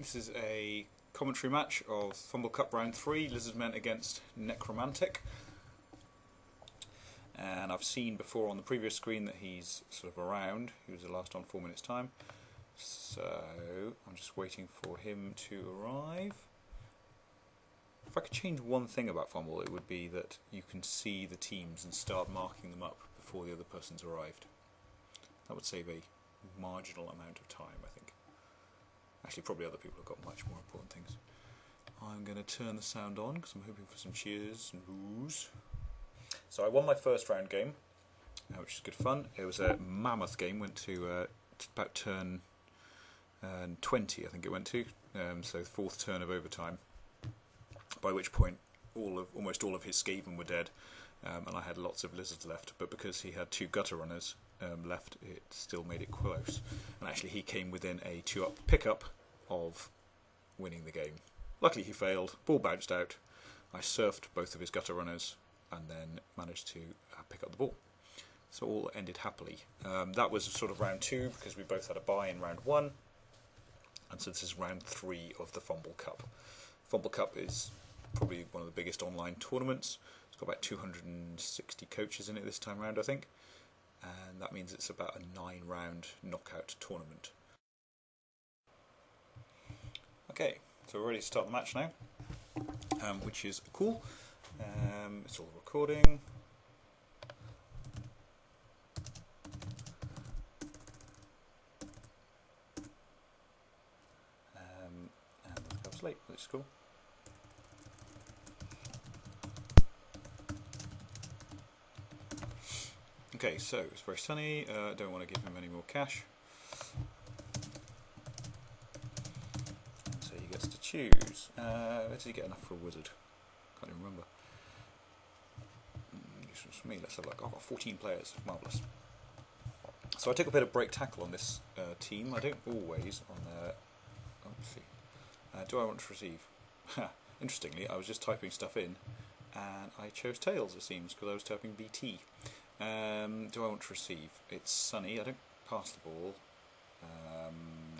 This is a commentary match of Fumbbl Cup Round 3, Lizardmen against Necromantic. And I've seen before on the previous screen that he's sort of around. He was the last on 4 minutes time. So I'm just waiting for him to arrive. If I could change one thing about Fumbbl, it would be that you can see the teams and start marking them up before the other person's arrived. That would save a marginal amount of time, I think. Actually, probably other people have got much more important things. I'm going to turn the sound on because I'm hoping for some cheers and boos. So I won my first round game, which is good fun. It was a mammoth game, went to about turn 20, I think it went to, so the fourth turn of overtime, by which point almost all of his Skaven were dead, and I had lots of lizards left, but because he had two gutter runners left, it still made it close. And actually he came within a 2-up pickup of winning the game. Luckily he failed, ball bounced out, I surfed both of his gutter runners and then managed to pick up the ball. So all ended happily. That was sort of round 2 because we both had a bye in round 1, and so this is round 3 of the Fumbbl Cup. Fumbbl Cup is probably one of the biggest online tournaments. It's got about 260 coaches in it this time round, I think. And that means it's about a 9-round knockout tournament. Okay, so we're ready to start the match now, which is cool. It's all recording. And the cup's late, which is cool. Okay, so it's very sunny. Don't want to give him any more cash. So he gets to choose. Where did he get enough for a wizard? Can't even remember. This was for me. Let's have a look. I've got 14 players. Marvellous. So I took a bit of break tackle on this team. I don't always on their. Let's see. Do I want to receive? Interestingly, I was just typing stuff in, and I chose tails. It seems because I was typing BT. Do I want to receive? It's sunny. I don't pass the ball.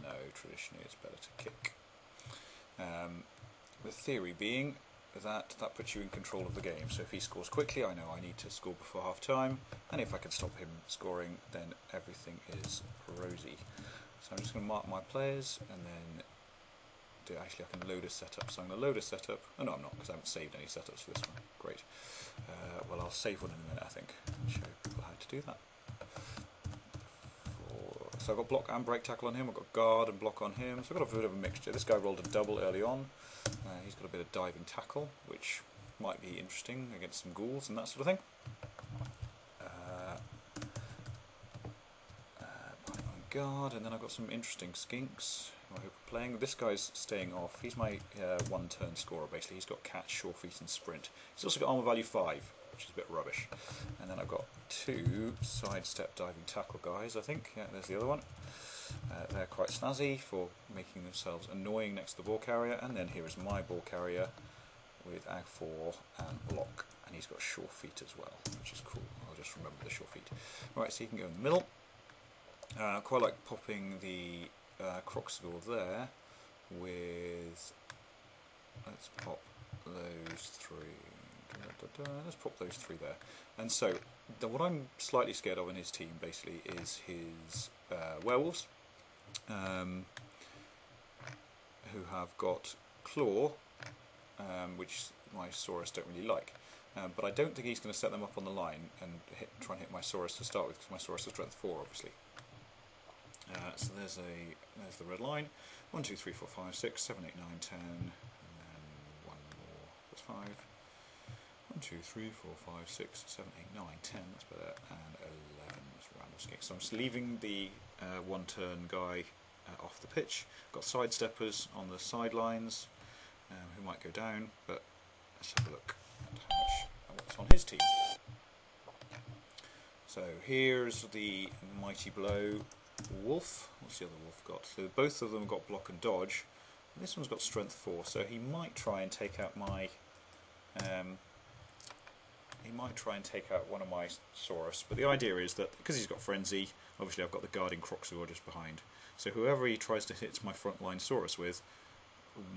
No, traditionally it's better to kick. The theory being that puts you in control of the game. So if he scores quickly, I know I need to score before half time, and if I can stop him scoring, then everything is rosy. So I'm just going to mark my players, and then actually I can load a setup. So I'm going to load a setup. Oh no, I'm not, because I haven't saved any setups for this one. Great. Well, I'll save one in a minute, I think, and show people how to do that. So I've got block and break tackle on him, I've got guard and block on him, so I've got a bit of a mixture. This guy rolled a double early on. He's got a bit of diving tackle, which might be interesting against some ghouls and that sort of thing. Guard, and then I've got some interesting skinks who I hope are playing. This guy's staying off. He's my one-turn scorer, basically. He's got catch, sure feet, and sprint. He's also got armor value 5, which is a bit rubbish. And then I've got 2 sidestep diving tackle guys, I think. Yeah, there's the other one. They're quite snazzy for making themselves annoying next to the ball carrier. And then here is my ball carrier with Ag 4 and block. And he's got sure feet as well, which is cool. I'll just remember the sure feet. Right, so he can go in the middle. I quite like popping the Croxagore there with, let's pop those 3, let's pop those 3 there. And so what I'm slightly scared of in his team basically is his werewolves, who have got claw, which my Saurus don't really like. But I don't think he's going to set them up on the line and try and hit my Saurus to start with, because my Saurus is strength 4 obviously. So there's the red line. 1, 2, 3, 4, 5, 6, 7, 8, 9, 10, and then one more. That's 5. 1, 2, 3, 4, 5, 6, 7, 8, 9, 10. That's better. And 11 is random skiing. So I'm just leaving the one-turn guy off the pitch. Got sidesteppers on the sidelines who might go down, but let's have a look at what's on his team. So here's the Mighty Blow Wolf. What's the other wolf got? So both of them have got block and dodge. And this one's got strength 4, so he might try and take out my one of my Saurus. But the idea is that because he's got frenzy, obviously I've got the guarding Croxagore just behind. So whoever he tries to hit my frontline Saurus with,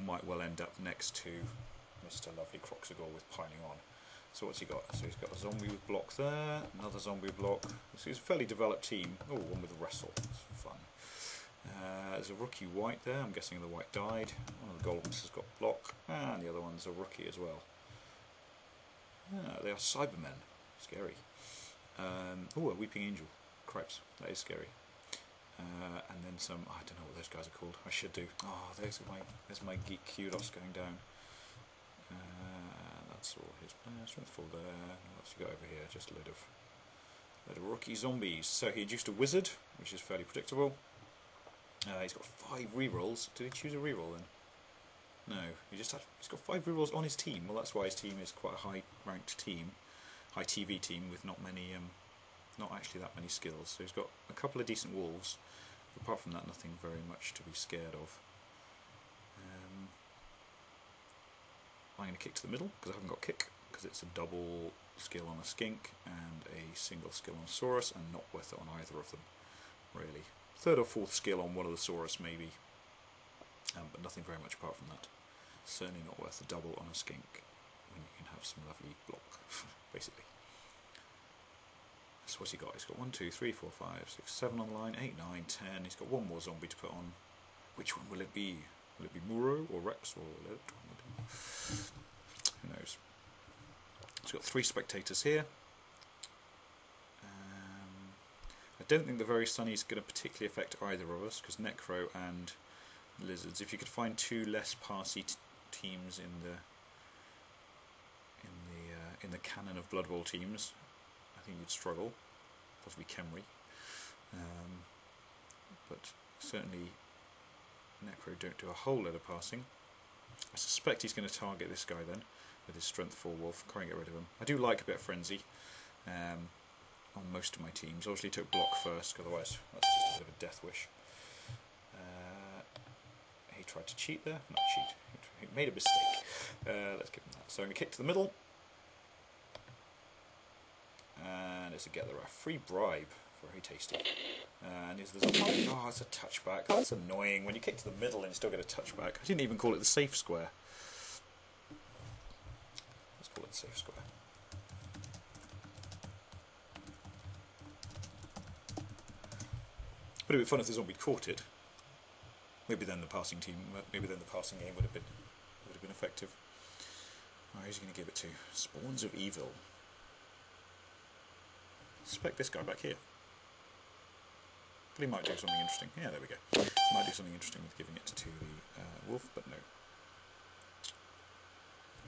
might well end up next to Mr. Lovely Croxagore with piling on. So what's he got? So he's got a zombie with block there, another zombie with block. So he's a fairly developed team. Oh, one with a wrestle. That's fun. There's a rookie white there. I'm guessing the white died. One of the golems has got block, and the other one's a rookie as well. They are Cybermen. Scary. Oh, a Weeping Angel. Cripes. That is scary. And then some. I don't know what those guys are called. I should do. Oh, there's my geek kudos going down. That's all his players. Strength 4 there. What's he got over here? Just a load of rookie zombies. So he induced a wizard, which is fairly predictable. He's got 5 rerolls. Did he choose a reroll then? No, he's got 5 rerolls on his team. Well, that's why his team is quite a high-ranked team, high TV team with not actually that many skills. So he's got a couple of decent wolves. Apart from that, nothing very much to be scared of. I'm going to kick to the middle because I haven't got kick, because it's a double skill on a skink and a single skill on a saurus, and not worth it on either of them, really. 3rd or 4th skill on one of the saurus maybe, but nothing very much apart from that. Certainly not worth a double on a skink when you can have some lovely block, basically. So what's he got? He's got 1, 2, 3, 4, 5, 6, 7 on the line, 8, 9, 10. He's got one more zombie to put on. Which one will it be? Will it be Muro or Rex or who knows? He's got 3 spectators here. I don't think the Very Sunny is going to particularly affect either of us, because Necro and Lizards. If you could find 2 less Parsi teams in the canon of Blood Bowl teams, I think you'd struggle. Possibly Khemri, but certainly Necro don't do a whole lot of passing. I suspect he's going to target this guy then with his strength 4 wolf. Can't get rid of him. I do like a bit of frenzy on most of my teams. Obviously took block first, otherwise that's just a bit of a death wish. He tried to cheat there. Not cheat. He made a mistake. Let's give him that. So I'm going to kick to the middle. And it's a get the ref. Free bribe. Very tasty. And is there a... Oh, it's a touchback. That's annoying. When you kick to the middle and you still get a touchback. I didn't even call it the safe square. Let's call it the safe square. But it would be fun if the zombie caught it. Maybe then the passing game would have been effective. Alright, who's he going to give it to? Spawns of Evil. Suspect this guy back here. But he might do something interesting. Yeah, there we go. He might do something interesting with giving it to the wolf, but no.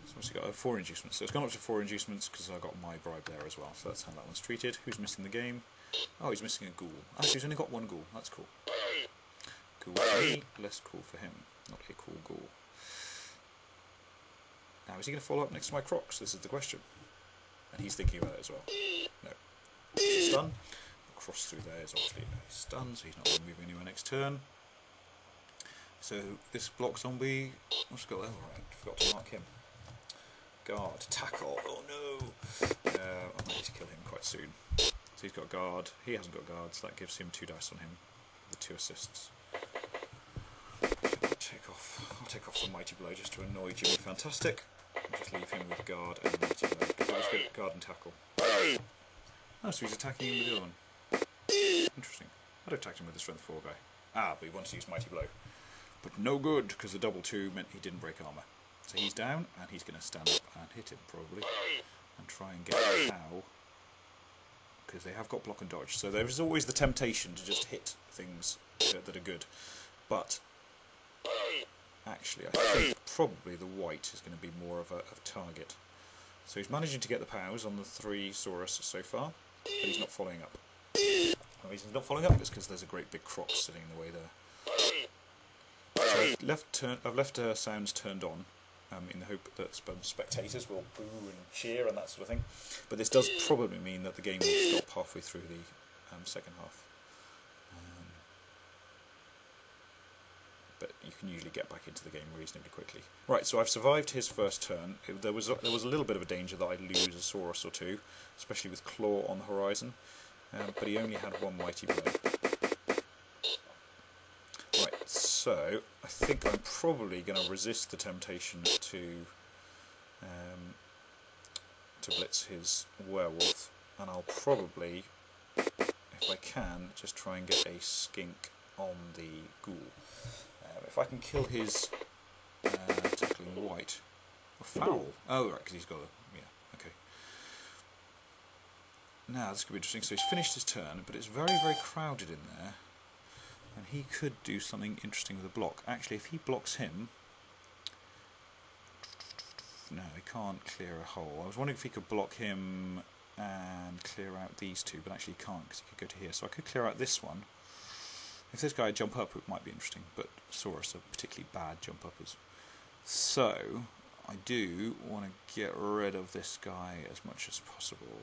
So what's he got? 4 inducements. So it's gone up to 4 inducements because I got my bribe there as well. So that's how that one's treated. Who's missing the game? Oh, he's missing a ghoul. Actually, he's only got 1 ghoul. That's cool. Ghoul A, less cool for him. Not a cool ghoul. Now, is he going to follow up next to my Crocs? This is the question. And he's thinking about it as well. No. Stun. Cross through there is obviously stunned, so he's not going to move anywhere next turn. So this block zombie, what's he got there? Alright, forgot to mark him. Guard, tackle, oh no! I need to kill him quite soon. So he's got guard, he hasn't got guards, that gives him 2 dice on him, the 2 assists. I'll take off the Mighty Blow just to annoy Jimmy Fantastic. I'll just leave him with guard and Mighty Blow, because I was good at guard and tackle. Oh, so he's attacking him with the other one. Interesting. I'd have attacked him with the strength 4 guy. Ah, but he wants to use Mighty Blow. But no good, because the double 2 meant he didn't break armour. So he's down, and he's going to stand up and hit him, probably. And try and get the cow. Because they have got block and dodge. So there is always the temptation to just hit things that are good. But actually, I think probably the white is going to be more of a target. So he's managing to get the POWs on the 3 Saurus so far, but he's not following up. The reason he's not following up is because there's a great big croc sitting in the way there. So I've left sounds turned on in the hope that spectators will boo and cheer and that sort of thing. But this does probably mean that the game will stop halfway through the second half. But you can usually get back into the game reasonably quickly. Right, so I've survived his first turn. There was a little bit of a danger that I'd lose a Saurus or 2, especially with Claw on the horizon. But he only had 1 Mighty Blow. Right, so So I think I'm probably going to resist the temptation to blitz his werewolf, and I'll probably, if I can, just try and get a skink on the ghoul. If I can kill his tackling white, or foul. Oh right, because he's got a, yeah, okay. Now this could be interesting. So he's finished his turn, but it's very, very crowded in there, and he could do something interesting with a block. Actually, if he blocks him, no, he can't clear a hole. I was wondering if he could block him and clear out these two, but actually he can't because he could go to here. So I could clear out this one. If this guy had jump up, it might be interesting, but Saurus are particularly bad jump uppers. So I do want to get rid of this guy as much as possible.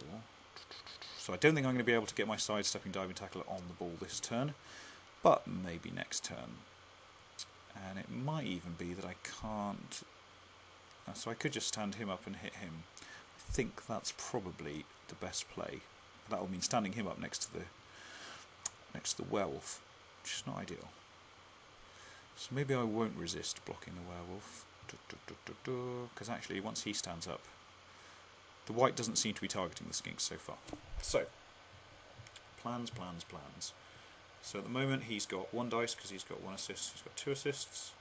So I don't think I'm going to be able to get my sidestepping diving tackle on the ball this turn, but maybe next turn. And it might even be that I can't. So I could just stand him up and hit him. I think that's probably the best play. That will mean standing him up next to the werewolf, which is not ideal. So maybe I won't resist blocking the werewolf, because actually once he stands up, the white doesn't seem to be targeting the skinks so far. So, plans. So at the moment he's got 1 dice because he's got 1 assist, he's got 2 assists.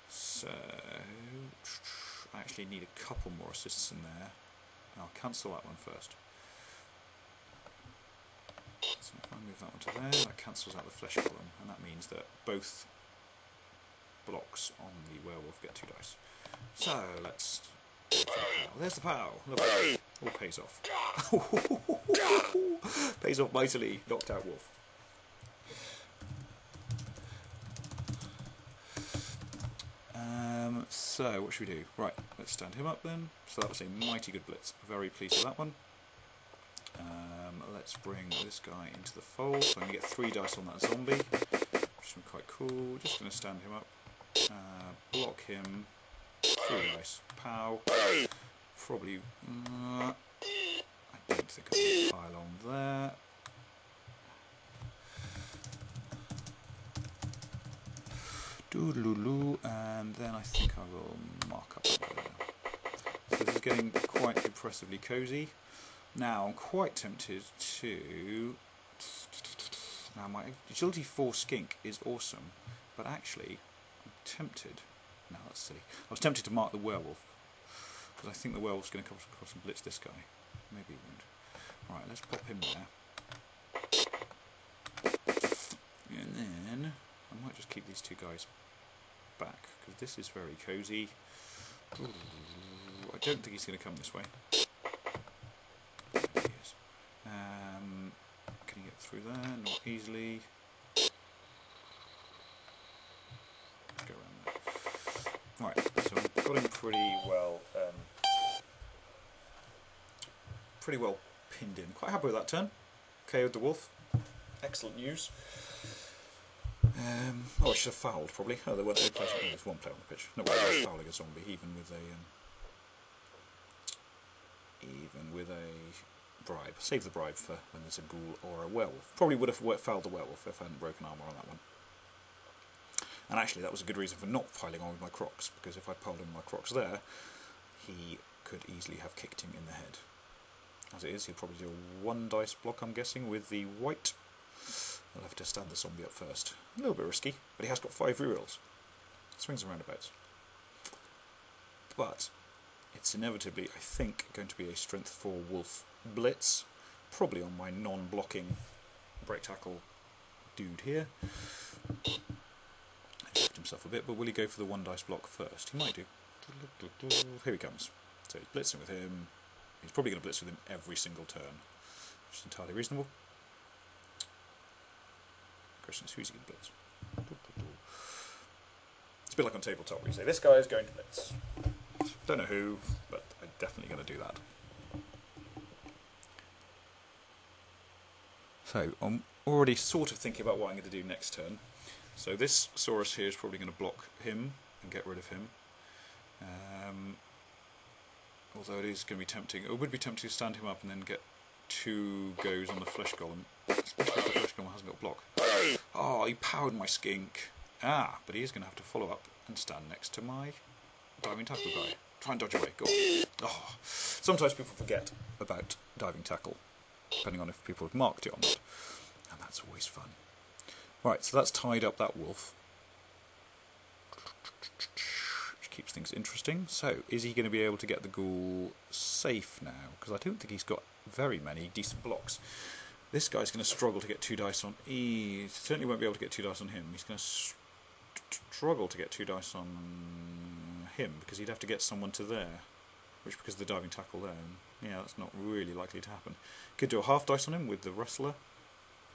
So, I actually need a couple more assists in there. I'll cancel that one first. So if I move that one to there, that cancels out the flesh column, and that means that both blocks on the werewolf get 2 dice. So let's... There's the pow! Look, all pays off. Pays off mightily, knocked out wolf. So what should we do? Right, let's stand him up then. So that was a mighty good blitz. Very pleased with that one. Let's bring this guy into the fold. So I'm going to get 3 dice on that zombie, which is quite cool. Just going to stand him up, block him, 3 dice, pow. Probably, I don't think I'm going to pile on there. Doodaloo, and then I think I will mark up over there. So this is getting quite impressively cosy. Now I'm quite tempted to... Now my agility 4 skink is awesome, but actually I'm tempted... No, that's silly. I was tempted to mark the werewolf, because I think the werewolf's going to come across and blitz this guy. Maybe he won't. Right, let's pop him there. And then I might just keep these 2 guys back, because this is very cosy. Ooh, I don't think he's going to come this way. There he is. Can he get through there? Not easily. Let's go around there. Right, so I've got him pretty well pinned in. Quite happy with that turn. KO'd the wolf. Excellent news. Oh, I should have fouled probably. Oh, there's 1 player on the pitch. No, way, fouling a zombie, even with a bribe. Save the bribe for when there's a ghoul or a werewolf. Probably would have fouled the werewolf if I hadn't broken armour on that one. And actually, that was a good reason for not piling on with my crocs, because if I piled on with my crocs there, he could easily have kicked him in the head. As it is, he'll probably do a 1 dice block, I'm guessing, with the white. I'll have to stand the zombie up first. A little bit risky, but he has got 5 rerolls. Swings and roundabouts. But it's inevitably, I think, going to be a strength 4 wolf blitz, probably on my non-blocking break tackle dude here. He left himself a bit, but will he go for the 1 dice block first? He might do. Here he comes. So he's blitzing with him. He's probably going to blitz with him every single turn, which is entirely reasonable. Question is, who's he going to blitz? It's a bit like on tabletop where you say, this guy is going to blitz. Don't know who, but I'm definitely going to do that. So I'm already sort of thinking about what I'm going to do next turn. So this Saurus here is probably going to block him and get rid of him. Although it is going to be tempting. It would be tempting to stand him up and then get 2 goes on the flesh golem. Especially if the flesh golem hasn't got block. Oh, he powered my skink. Ah, but he is going to have to follow up and stand next to my diving tackle guy. Try and dodge away. Go on. Oh, sometimes people forget about diving tackle, depending on if people have marked it or not. And that's always fun. Right, so that's tied up that wolf. Which keeps things interesting. So, is he going to be able to get the ghoul safe now? Because I don't think he's got very many decent blocks. This guy's going to struggle to get 2 dice on... He certainly won't be able to get 2 dice on him. He's going to struggle to get 2 dice on him, because he'd have to get someone to there. Which, because of the diving tackle there, yeah, that's not really likely to happen. Could do a half dice on him with the wrestler.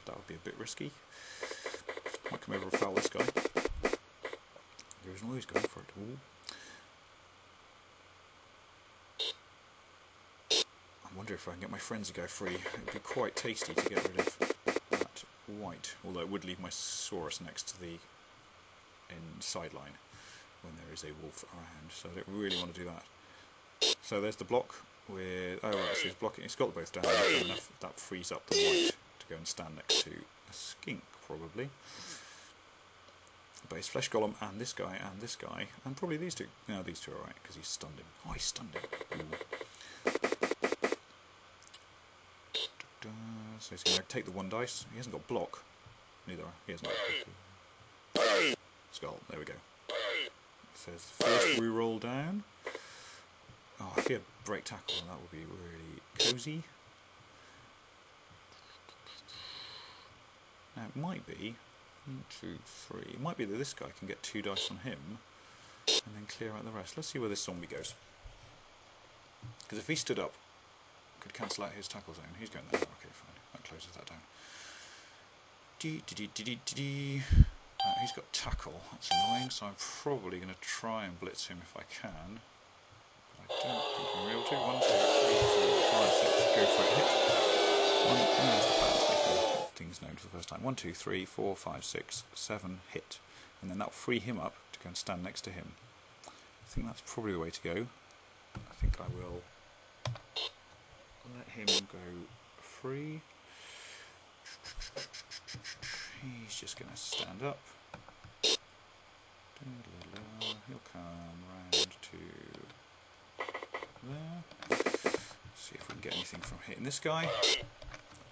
That would be a bit risky. Might come over and foul this guy. There isn't always going for it. Ooh. I wonder if I can get my friends to go free. It would be quite tasty to get rid of that white. Although it would leave my Saurus next to the sideline when there is a wolf around. So I don't really want to do that. So there's the block with... Oh right, so he's blocking. He's got both down. Enough that frees up the white to go and stand next to a skink, probably. But his flesh golem and this guy, and probably these two. No, these two are alright, because he's stunned him. Oh, he's stunned him. Ooh. So he's going to take the 1 dice. He hasn't got block. Neither. He hasn't got block. Skull. There we go. So there's the first reroll down. Oh, I fear break tackle. That would be really cozy. Now it might be 1, 2, 3. It might be that this guy can get 2 dice on him and then clear out the rest. Let's see where this zombie goes. Because if he stood up, could cancel out his tackle zone. He's going there. Okay, fine. That closes that down. He's got tackle. That's annoying. So I'm probably going to try and blitz him if I can. But I don't think I'm able to. 1, 2, 3, 4, 5, 6. Go for a hit. There's the plans making things known for the first time. 1, 2, 3, 4, 5, 6, 7. Hit. And then that'll free him up to go and stand next to him. I think that's probably the way to go. I think I will let him go free. He's just going to stand up. He'll come round to there. See if we can get anything from hitting this guy.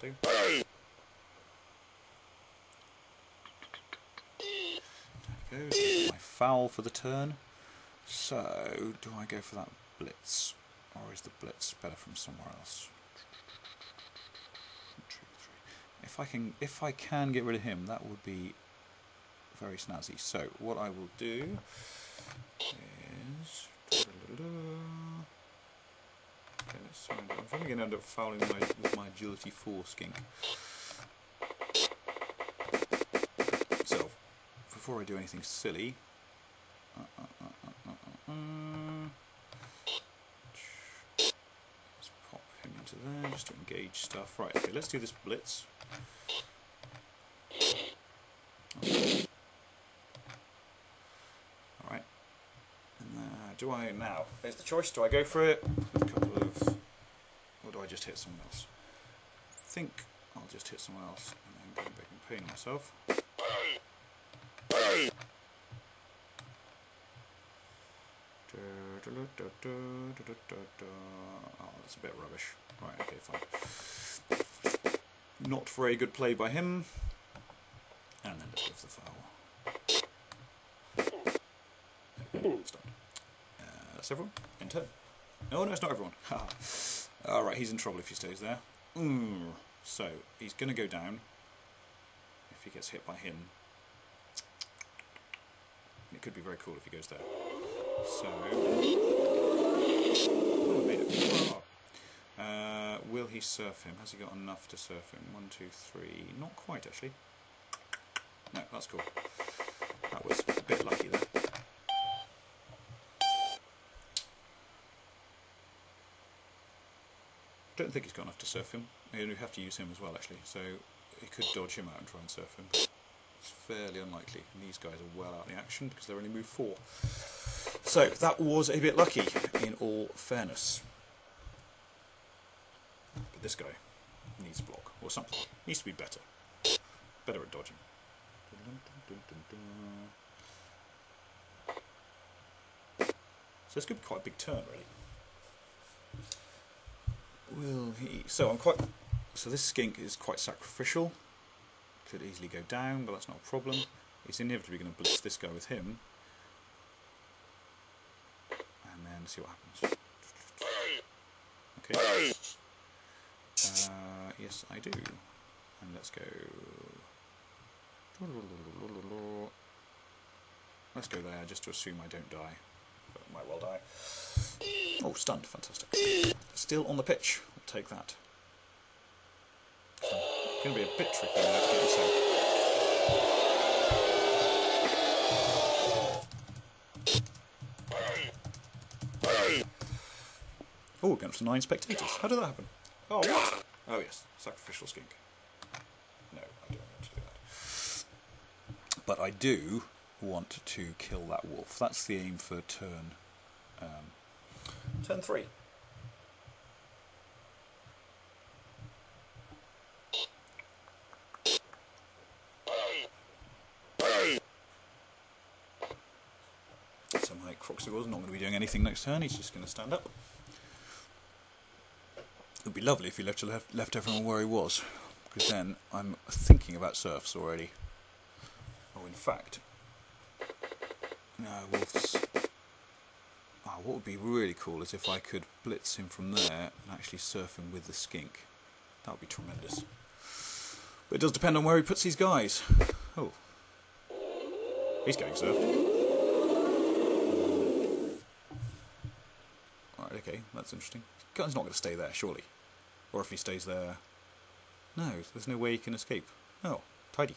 That'll do. There he goes. My foul for the turn. So, do I go for that blitz? Or is the blitz better from somewhere else? 1, 2, 3. If I can get rid of him, that would be very snazzy. So what I will do is okay, let's I'm probably going to end up fouling with my agility 4 skink. So before I do anything silly, let's pop him into there just to engage stuff. Right, okay, let's do this blitz. Alright. And do I now? There's the choice. Do I go for it with a couple of... or do I just hit someone else? I think I'll just hit someone else and then go back and pain myself. Oh, that's a bit rubbish. Right, okay, fine. Not very good play by him. And then just gives the foul. It's done. That's everyone. In turn. Oh no, it's not everyone. Alright, he's in trouble if he stays there. So, he's going to go down. If he gets hit by him. It could be very cool if he goes there. So... oh, made it. Will he surf him? Has he got enough to surf him? 1, 2, 3. Not quite, actually. No, that's cool. That was a bit lucky there. Don't think he's got enough to surf him. You have to use him as well, actually. So he could dodge him out and try and surf him. But it's fairly unlikely. And these guys are well out of the action because they're only move 4. So that was a bit lucky, in all fairness. But this guy needs a block or something. Needs to be better. Better at dodging. So this could be quite a big turn, really. Will he? So this skink is quite sacrificial. Could easily go down, but that's not a problem. He's inevitably going to blitz this guy with him, and then see what happens. Okay. Yes, I do. And let's go. Let's go there, just to assume I don't die. But I might well die. Oh, stunned. Fantastic. Still on the pitch. I'll take that. It's going to be a bit tricky now to get him safe. Oh, against 9 spectators. How did that happen? Oh, what? Oh, yes. Sacrificial skink. No, I don't want to do that. But I do want to kill that wolf. That's the aim for turn 3. So my Croxigor's not going to be doing anything next turn. He's just going to stand up. It would be lovely if he left everyone where he was, because then I'm thinking about serfs already. Oh, in fact, no, wolves. Oh, what would be really cool is if I could blitz him from there and actually surf him with the skink. That would be tremendous. But it does depend on where he puts these guys. Oh, he's getting surfed. Right, okay, that's interesting. He's not going to stay there, surely. Or if he stays there... No, there's no way he can escape. Oh, tidy.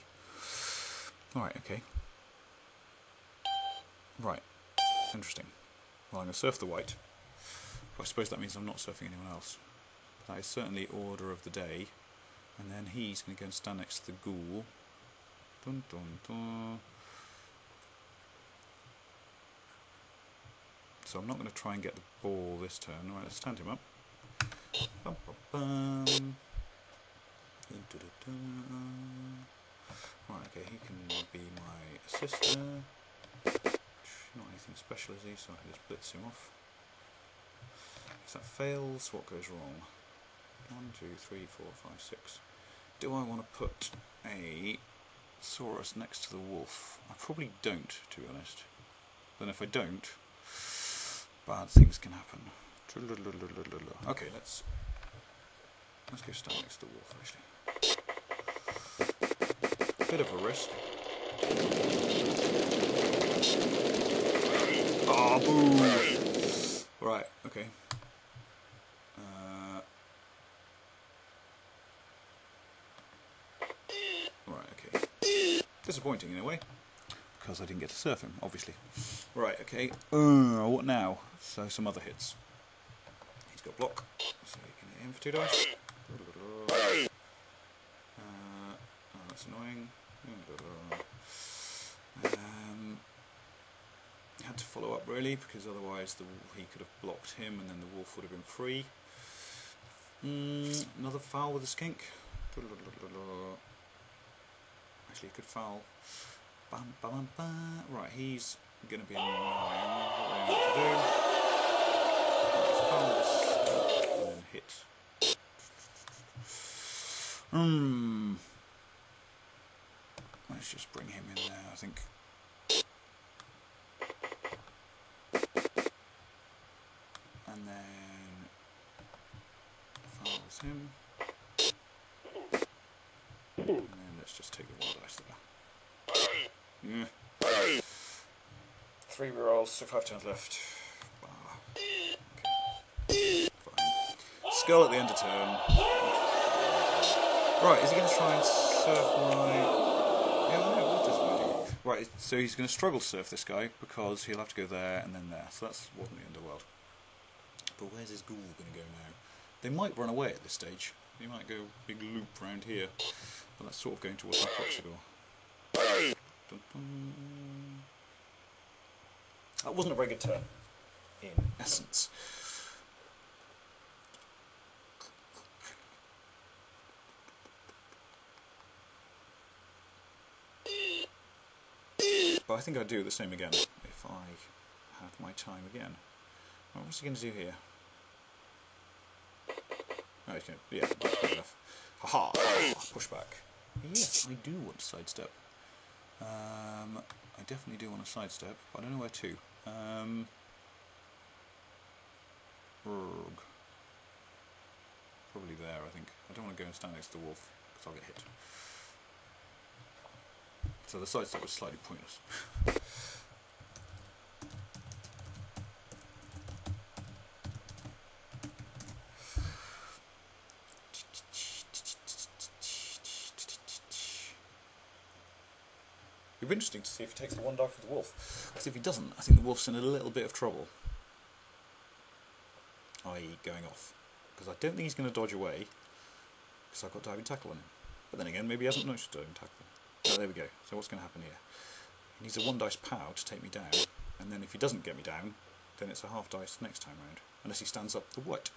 Alright, okay. Right, interesting. Well, I'm going to surf the white. But I suppose that means I'm not surfing anyone else. That is certainly order of the day. And then he's going to go and stand next to the ghoul. Dun dun dun. So I'm not going to try and get the ball this turn. Alright, let's stand him up. Bum, bum, bum. Right, okay, he can be my assister. Not anything special, is he? So I can just blitz him off. If that fails, what goes wrong? 1, 2, 3, 4, 5, 6. Do I want to put a Saurus next to the wolf? I probably don't, to be honest. Then if I don't, bad things can happen. Okay, let's go stand next to the wolf, actually. Bit of a risk. Oh, boo! Right, okay. Right, okay. Disappointing in a way, because I didn't get to surf him, obviously. Right, okay. What now? So, some other hits. He's got block, so you can hit him for 2 dice. Oh, that's annoying. Had to follow up really, because otherwise he could have blocked him and then the wolf would have been free. Another foul with a skink. Actually, he could foul. Bam, bam, bam, bam. Right, he's going to be annoying. What do we need to do? Foul this and then hit. Let's just bring him in there, I think. And then fouls him. And then let's just take the 1 dice there. Yeah. 3 rerolls, so 5 turns left. Okay. Fine. Skull at the end of turn. Right, is he going to try and surf my... Yeah, no, what does he do? Right, so he's going to struggle to surf this guy because he'll have to go there and then there. So that's wasn't the underworld. But where's his ghoul going to go now? They might run away at this stage. They might go big loop round here. But that's sort of going towards my Croxigor. Dun, dun. That wasn't a very good turn, in essence. But I think I'd do the same again if I had my time again. What's he going to do here? Oh, he's going to... yeah, that's good enough. Haha! Push back. Yes, I do want to sidestep. I definitely do want to sidestep, but I don't know where to. Probably there, I think. I don't want to go and stand next to the wolf, because I'll get hit. So the sidestep was slightly pointless. It'd be interesting to see if he takes the one die for the wolf. Because if he doesn't, I think the wolf's in a little bit of trouble. I.e. going off. Because I don't think he's going to dodge away, because I've got diving tackle on him. But then again, maybe he hasn't noticed diving tackle. Oh, there we go. So what's going to happen here? He needs a 1 dice pow to take me down, and then if he doesn't get me down, then it's a half dice next time round. Unless he stands up the white.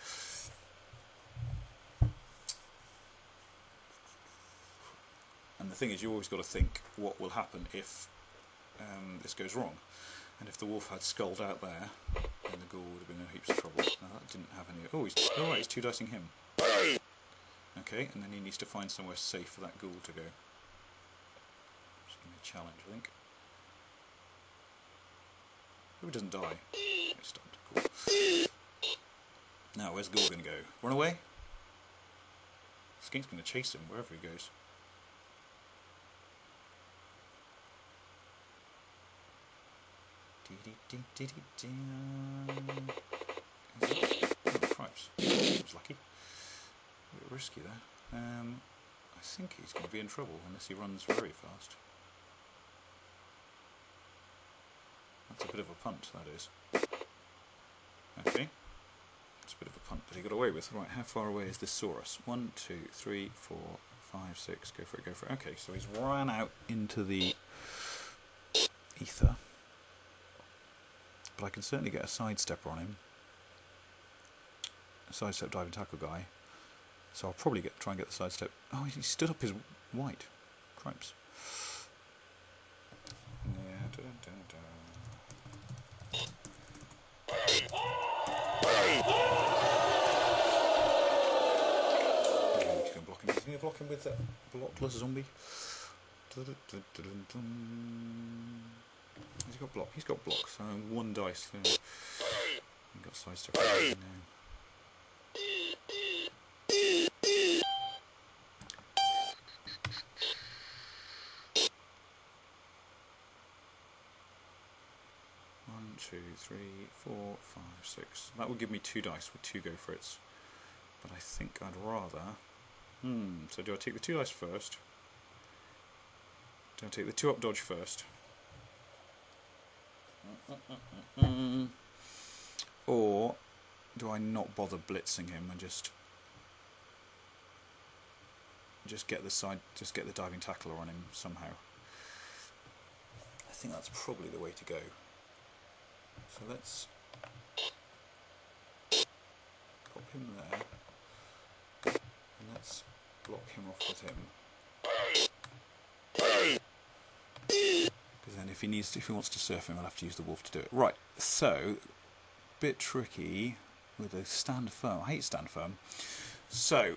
And the thing is, you always got to think what will happen if this goes wrong. And if the wolf had sculled out there, then the ghoul would have been in heaps of trouble. Now that didn't have any... oh, he's... oh right, he's 2 dicing him. Okay, and then he needs to find somewhere safe for that ghoul to go. Just give me a challenge, I think. Oh, he doesn't die. It's stunned. Cool. Now, where's the ghoul going to go? Run away? Skink's going to chase him wherever he goes. Oh, cripes. That was lucky. A bit risky there. I think he's going to be in trouble unless he runs very fast. That's a bit of a punt, that is. Okay. That's a bit of a punt, but he got away with. Right, how far away is this Saurus? 1, 2, 3, 4, 5, 6. Go for it, go for it. Okay, so he's ran out into the ether. But I can certainly get a sidestepper on him. A sidestep diving tackle guy. So I'll probably try and get the sidestep. Oh, he stood up his white. Cripes. Yeah, he's going to block him. Is he going to block him with that blockless zombie? Has he got block? He's got block, so 1 dice. He's got sidestep. No. 2, 3, 4, 5, 6. That would give me 2 dice with 2 go for it. But I think I'd rather... so do I take the 2 dice first? Do I take the 2 up dodge first? Or do I not bother blitzing him and just get the diving tackler on him somehow? I think that's probably the way to go. So let's pop him there, and let's block him off with him. Because then if he wants to surf him, I'll have to use the wolf to do it. Right, so bit tricky with a stand firm. I hate stand firm. So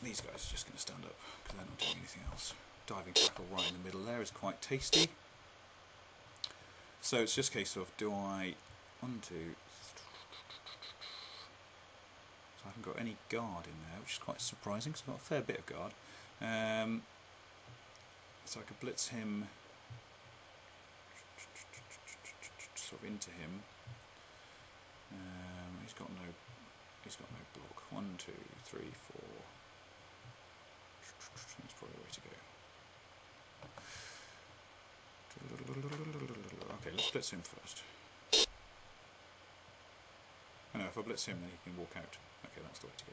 these guys are just going to stand up because they're not doing anything else. Diving tackle right in the middle there is quite tasty. So it's just a case of, do I... 1, 2... So I haven't got any guard in there, which is quite surprising, because I've got a fair bit of guard. So I could blitz him... sort of into him. He's got no block. 1, 2, 3, 4... That's probably the way to go. Okay, let's blitz him first. Oh, no, if I blitz him, then he can walk out. Okay, that's the way to go.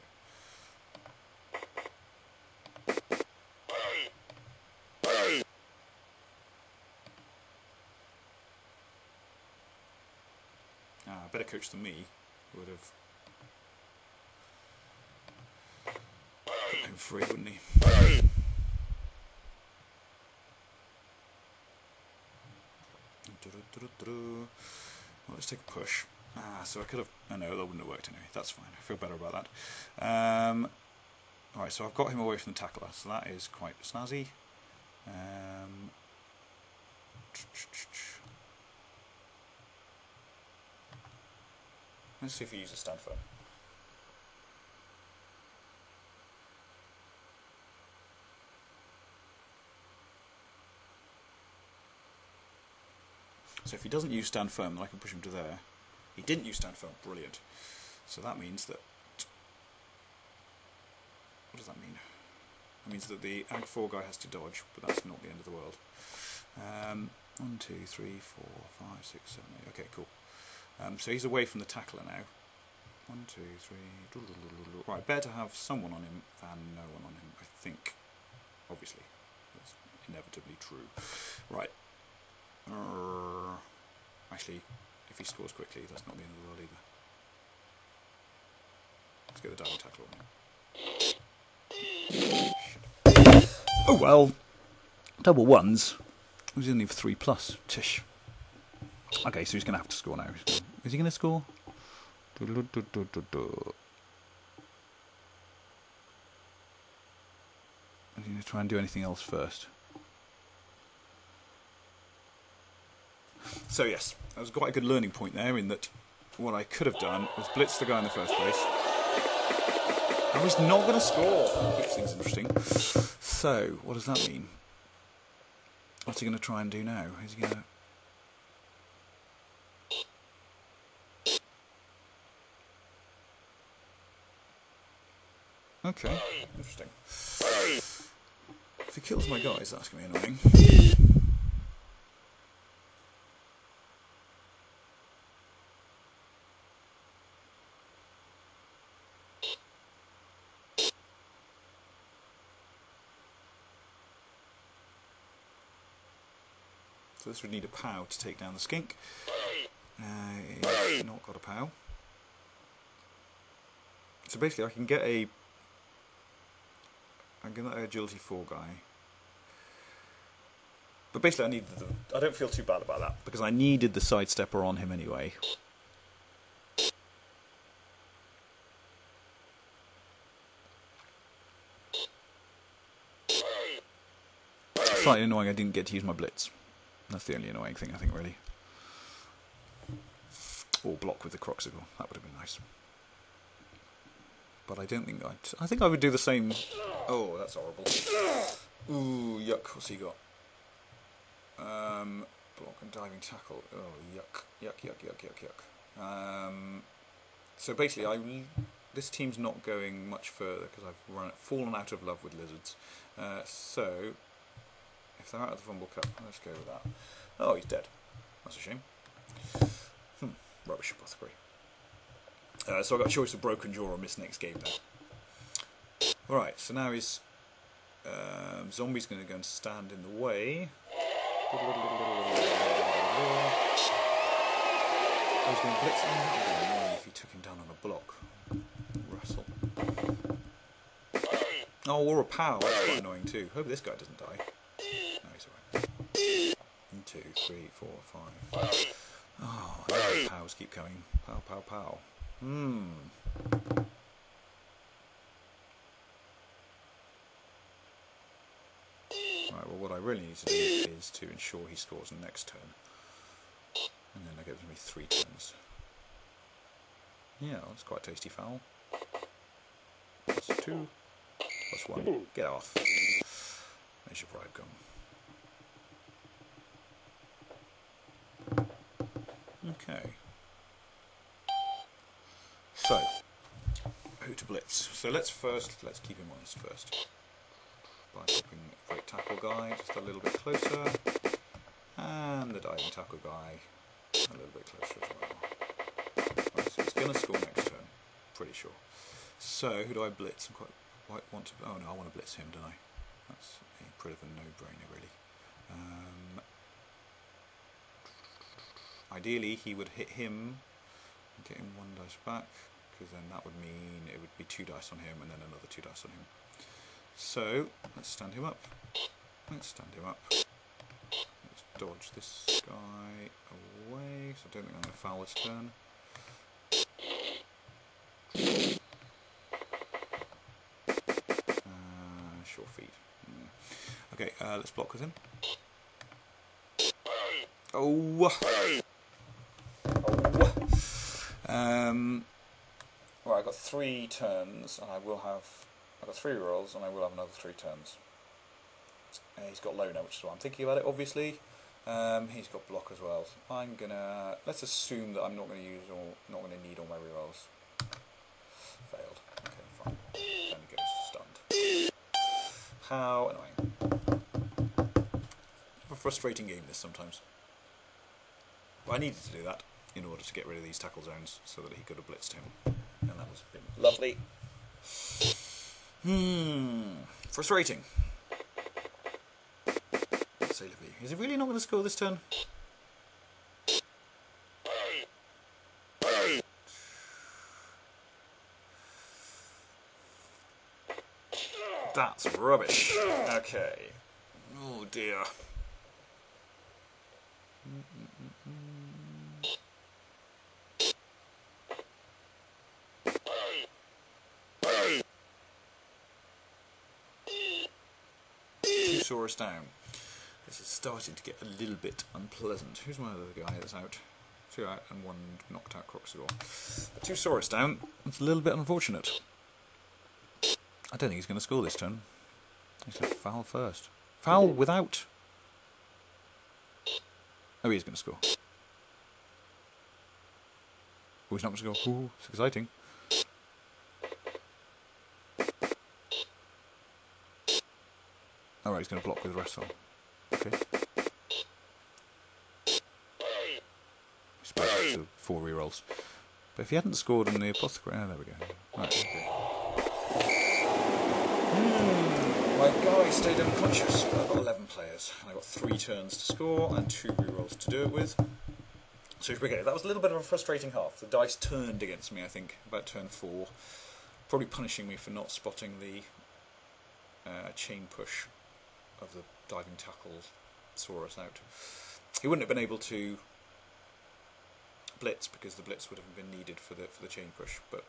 A better coach than me would have put him free, wouldn't he? Well, let's take a push. So I could have... Oh no, that wouldn't have worked anyway. That's fine. I feel better about that. Alright, so I've got him away from the tackler, so that is quite snazzy. Let's see if he uses stand firm. So if he doesn't use stand firm, then I can push him to there. He didn't use stand firm, brilliant. So that means that... What does that mean? It means that the Ag 4 guy has to dodge, but that's not the end of the world. 1, 2, 3, 4, 5, 6, 7, 8. Okay, cool. So he's away from the tackler now. 1, 2, 3... Right, better to have someone on him than no one on him, I think. Obviously. That's inevitably true. Right. Actually, if he scores quickly, that's not the end of the world either. Let's get the diving tackle on him. Oh well, double ones. He was only for 3+. Tish. Okay, so he's going to have to score now. Is he going to score? Is he going to try and do anything else first? So yes, that was quite a good learning point there, in that what I could have done was blitz the guy in the first place. I was not going to score, which thing's interesting. So, what does that mean? What's he going to try and do now? Is he going to... Okay, interesting. If he kills my guys, that's going to be annoying. So this would need a POW to take down the skink. He's not got a POW. So basically I can get an agility 4 guy. But basically I don't feel too bad about that, because I needed the sidestepper on him anyway. Slightly annoying I didn't get to use my blitz. That's the only annoying thing, I think, really. Or block with the Croxicle. That would have been nice. But I don't think I think I would do the same... Oh, that's horrible. Ooh, yuck. What's he got? Block and diving tackle. Oh, yuck. Yuck, yuck, yuck, yuck, yuck. So basically, this team's not going much further, because I've fallen out of love with lizards. So... If they're out of the Fumbbl Cup, let's go with that. Oh, he's dead. That's a shame. Rubbish apothecary. So I've got a choice of broken jaw or miss next game now. Alright, so now his zombie's going to go and stand in the way. I was going to blitz him. That would be annoying if he took him down on a block. Wrestle. Oh, or a POW. That's quite annoying too. Hope this guy doesn't die. No, he's alright. 1, 2, 3, 4, 5. Oh, the POWs keep coming. Pow, pow, pow. Right, well, what I really need to do is to ensure he scores the next turn. And then that gives me 3 turns. Yeah, that's quite a tasty foul. That's 2. Plus 1. Get off. There's your bribe gum. Okay. So, who to blitz? So let's keep him honest first. By keeping the great tackle guy just a little bit closer. And the diving tackle guy a little bit closer as well. Right, so he's going to score next turn. Pretty sure. So, who do I blitz? I quite want to... Oh no, I want to blitz him, don't I? That's a pretty of a no-brainer, really. Ideally, he would hit him, get him 1 dice back, because then that would mean it would be 2 dice on him and then another 2 dice on him. So, let's stand him up. Let's stand him up. Let's dodge this guy away, so I don't think I'm going to foul this turn. Okay, let's block with him. Oh! Right, I've got 3 turns, and I've got 3 rolls, and I will have another 3 turns. He's got low now, which is why I'm thinking about it, obviously. He's got block as well. Let's assume that I'm not going to need all my rerolls. Failed. Okay, fine. Only goes stunned. How annoying. A frustrating game this sometimes. But I needed to do that in order to get rid of these tackle zones so that he could have blitzed him. And that was lovely. Frustrating. Is he really not going to score this turn? That's rubbish. Okay. Oh dear. Two Saurus down. This is starting to get a little bit unpleasant. Who's my other guy that's out? 2 out and 1 knocked out Croxagore. 2 Saurus down. It's a little bit unfortunate. I don't think he's going to score this turn. He's going to foul first. Foul without... Oh, he is going to score. Oh, he's not going to score. Ooh, it's exciting. Alright, he's going to block with Wrestle. Okay. He's supposed to 4 rerolls. But if he hadn't scored in the Apothecary... Oh, there we go. Right, okay. My guy stayed unconscious, but I've got 11 players. And I've got 3 turns to score and 2 rerolls to do it with. So okay, that was a little bit of a frustrating half. The dice turned against me, I think, about turn 4. Probably punishing me for not spotting the chain push of the diving tackle Saurus out. He wouldn't have been able to blitz because the blitz would have been needed for the chain push, but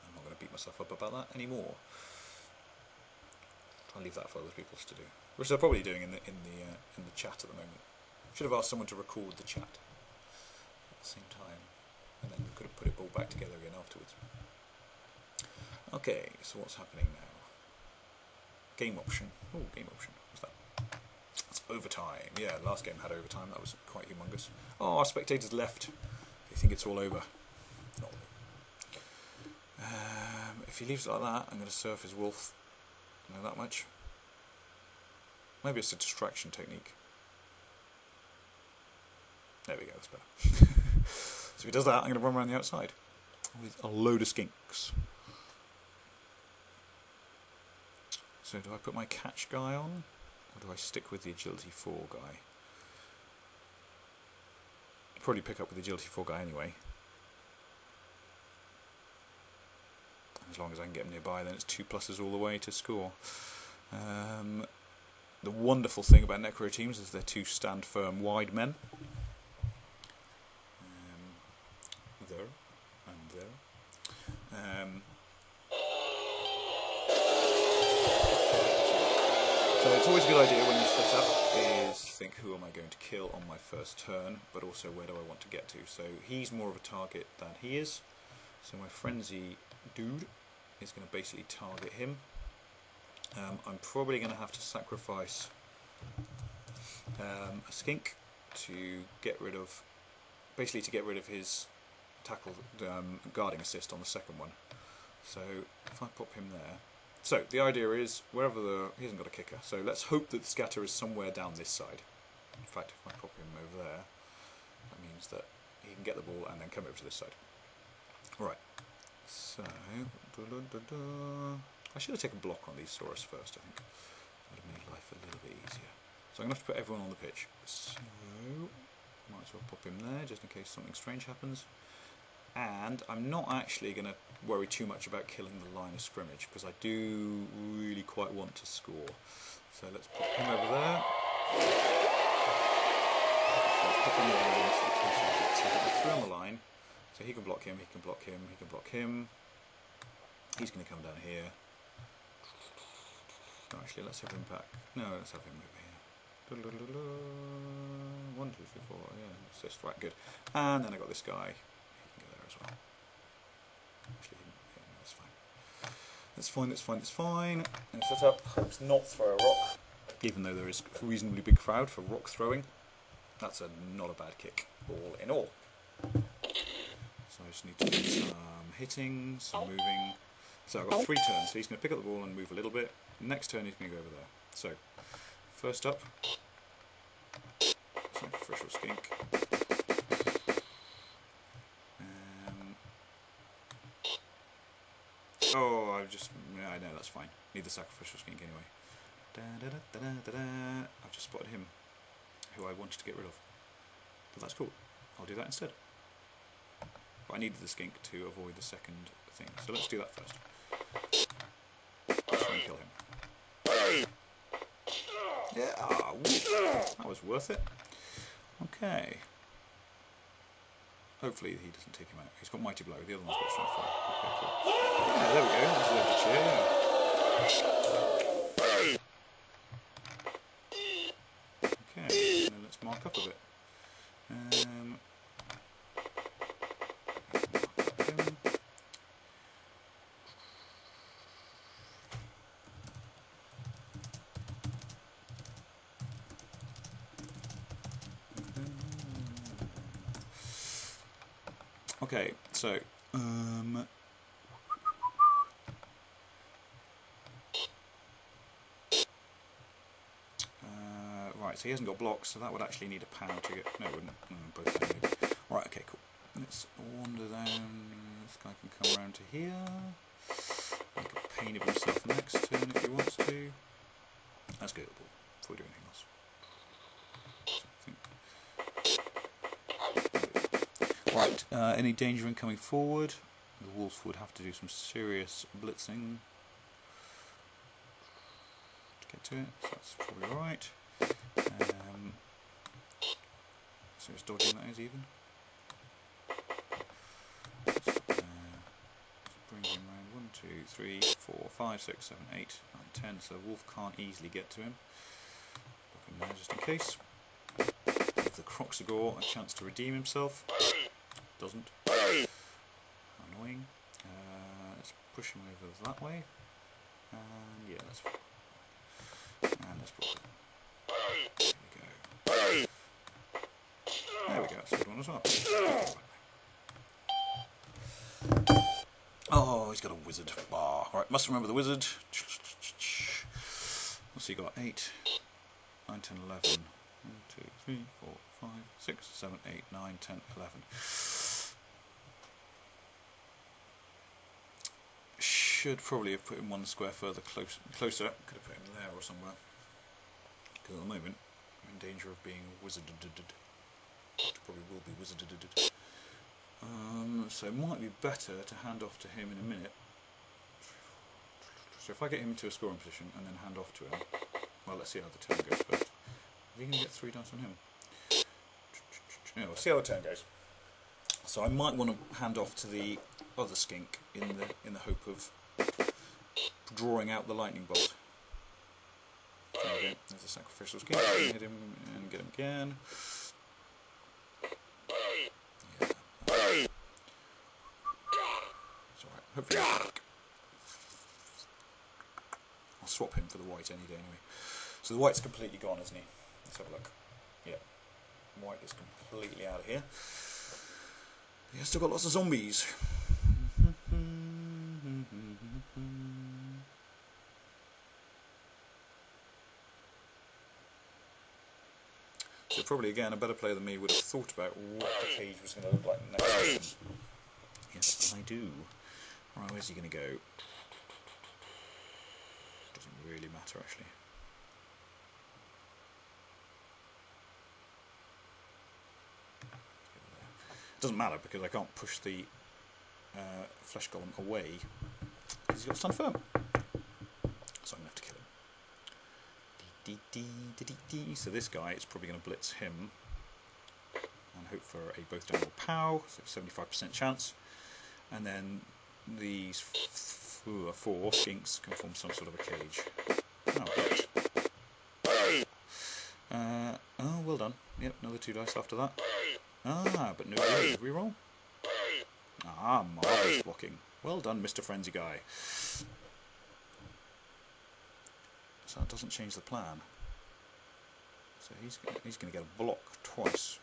I'm not going to beat myself up about that anymore. I'll leave that for other people to do, which they're probably doing in the chat at the moment. Should have asked someone to record the chat at the same time, and then we could have put it all back together again afterwards. Okay, so what's happening now? Game option. Oh, game option. What's that? It's overtime. Yeah, last game had overtime. That was quite humongous. Oh, our spectators left. They think it's all over. Not. If he leaves it like that, I'm going to surf his wolf. Know that much. Maybe it's a distraction technique. There we go, that's better. So if he does that, I'm going to run around the outside with a load of skinks. So do I put my catch guy on, or do I stick with the agility 4 guy? I'll probably pick up with the agility 4 guy anyway. As long as I can get him nearby, then it's 2 pluses all the way to score. The wonderful thing about Necro teams is they're 2 stand firm wide men. There and there. So it's always a good idea when you set up is think, who am I going to kill on my first turn, but also where do I want to get to. So he's more of a target than he is. So my frenzy dude is going to basically target him. I'm probably going to have to sacrifice a skink to get rid of, basically to get rid of his tackle guarding assist on the second one. So if I pop him there, so the idea is wherever he hasn't got a kicker, so let's hope that the scatter is somewhere down this side. In fact, if I pop him over there, that means that he can get the ball and then come over to this side. Right. So I should have taken block on these Saurus first, I think. That would have made life a little bit easier. So I'm going to have to put everyone on the pitch. So might as well pop him there just in case something strange happens. And I'm not actually going to worry too much about killing the line of scrimmage because I do really quite want to score. So let's put him over there. Let's put him in the line so I get the through on the line. So he can block him, he can block him, he can block him. He's going to come down here. No, actually, let's have him back. No, let's have him over here. 1, 2, 3, 4. Yeah, it's just right, good. And then I got this guy. He can go there as well. Actually, yeah, no, that's fine. That's fine. That's fine. That's fine. And set up. Let's not throw a rock, even though there is a reasonably big crowd for rock throwing. That's not a bad kick, all in all. So I just need to do some hitting, some moving. So I've got 3 turns, so he's going to pick up the ball and move a little bit. Next turn he's going to go over there. So, first up, sacrificial skink. Oh, I know, that's fine. Need the sacrificial skink anyway. I've just spotted him, who I wanted to get rid of. But that's cool. I'll do that instead. But I needed the skink to avoid the second thing. So let's do that first. Let's try and kill him. Yeah, that was worth it. Okay. Hopefully he doesn't take him out. He's got Mighty Blow, the other one's got Strength 4. Okay, cool. Yeah, there we go. That's a little cheer. Okay, and then let's mark up a bit. Okay, so right, so he hasn't got blocks, so that would actually need a power to get. No, it wouldn't. Both down maybe. Right, okay, cool. Let's wander down. This guy can come around to here. Make a pain of himself next turn if he wants to. Let's go to the ball before we do anything else. Right, any danger in coming forward? The Wolves would have to do some serious blitzing to get to it, so that's probably right. Serious dodging, that is even. Let's bring him around 1, 2, 3, 4, 5, 6, 7, 8, 9, 10, so the Wolf can't easily get to him. Look him there just in case. Give the Croxagore a chance to redeem himself. Doesn't. Annoying. Let's push him over that way. And yeah, that's fine. And let's block it. There we go. There we go, that's a good one as well. Oh, he's got a wizard. Alright, must remember the wizard. What's he got? 8, 9, 10, 11. 1, 2, 3, 4, 5, 6, 7, 8, 9, 10, 11. Should probably have put him 1 square further closer. Could have put him there or somewhere. Because at the moment, I'm in danger of being wizarded. Probably will be wizarded. So it might be better to hand off to him in a minute. So if I get him into a scoring position and then hand off to him, well, let's see how the turn goes first. Are we going to get 3 dice on him? Yeah, we'll see how the turn goes. So I might want to hand off to the other skink in the hope of drawing out the lightning bolt. There we go. There's a sacrificial skink. Hit him and get him again. Yeah. It's alright. Hopefully it'll work. I'll swap him for the white any day anyway. So the white's completely gone, isn't he? Let's have a look. Yeah. White is completely out of here. He's still got lots of zombies. So probably again a better player than me would have thought about what the cage was going to look like next turn. Yes, I do. Right, where's he going to go? Doesn't really matter actually. It doesn't matter because I can't push the flesh golem away because he's got stun firm. So I'm going to have to kill him. So this guy is probably going to blitz him and hope for a both down or pow, so 75% chance. And then these 4 skinks can form some sort of a cage. Oh, but. Oh, well done. Yep, another 2 dice after that. Ah, but no reroll. Ah, marvellous blocking. Well done, Mr. Frenzy Guy. So that doesn't change the plan. So he's going to get a block twice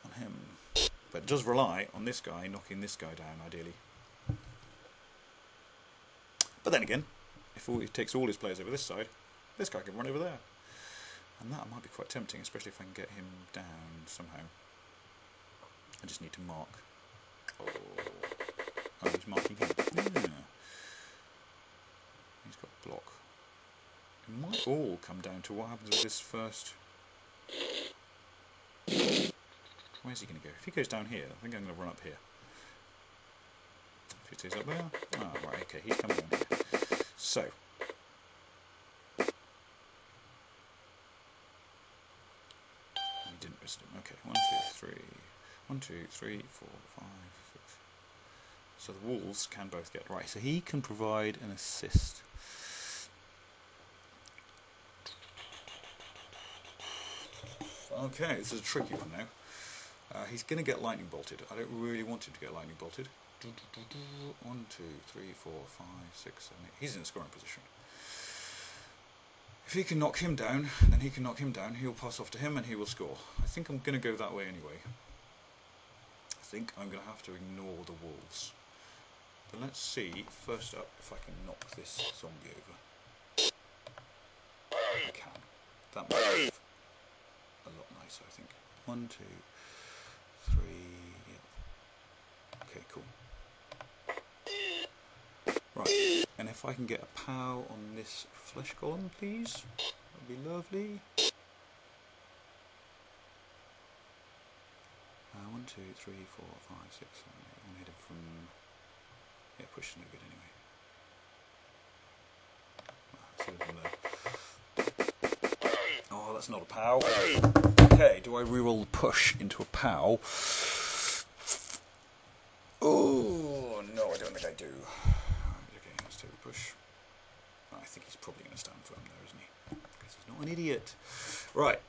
on him. But it does rely on this guy knocking this guy down, ideally. But then again, if he takes all his players over this side, this guy can run over there. And that might be quite tempting, especially if I can get him down somehow. I just need to mark. Oh, he's marking him. Yeah. He's got block. It might all come down to what happens with this first. Where's he going to go? If he goes down here, I think I'm going to run up here. If he stays up there. Ah, right, okay, he's coming down here. So. He didn't visit him. Okay, 1, 2, 3. 1, 2, 3, 4, 5, 6. So the wolves can both get right. So he can provide an assist. Okay, this is a tricky one now. He's going to get lightning bolted. I don't really want him to get lightning bolted. 1, 2, 3, 4, 5, 6, 7, 8. He's in a scoring position. If he can knock him down, then he can knock him down. He'll pass off to him and he will score. I think I'm going to go that way anyway. I think I'm going to have to ignore the wolves. But let's see, first up, if I can knock this zombie over. I can. That makes it a lot nicer, I think. 1, 2, 3, yeah. Okay, cool. Right, and if I can get a POW on this flesh golem, please, that'd be lovely. 1, 2, 3, 4, 5, 6, 7, 8. I'm headed from. Yeah, push is no good anyway. Oh, that's not a POW. Okay, do I reroll the push into a POW? Oh, no, I don't think I do. Okay, let's take the push. I think he's probably going to stand firm there, isn't he? Because he's not an idiot. Right.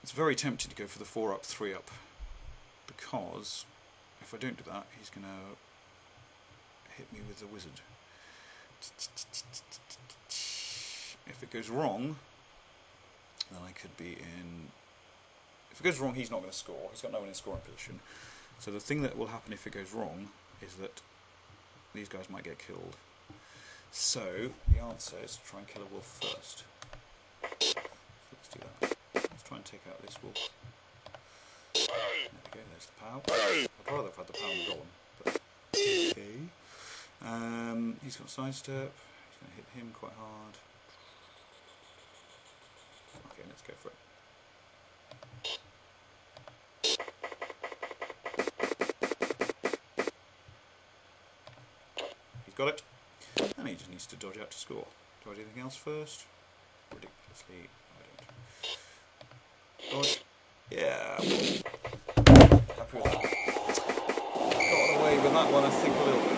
It's very tempting to go for the 4 up, 3 up. Because if I don't do that, he's going to hit me with the wizard. If it goes wrong, then I could be in. If it goes wrong, he's not going to score. He's got no one in scoring position. So the thing that will happen if it goes wrong is that these guys might get killed. So the answer is to try and kill a wolf first. So let's do that. Let's try and take out this wolf. There we go. There's the POW. I'd rather have had the POW on the golem, but okay. He's got sidestep. He's going to hit him quite hard. Okay, let's go for it. He's got it. And he just needs to dodge out to score. Do I do anything else first? Ridiculously, I don't. Dodge. Yeah. Happy with that. Got away with that one, I think, a little bit.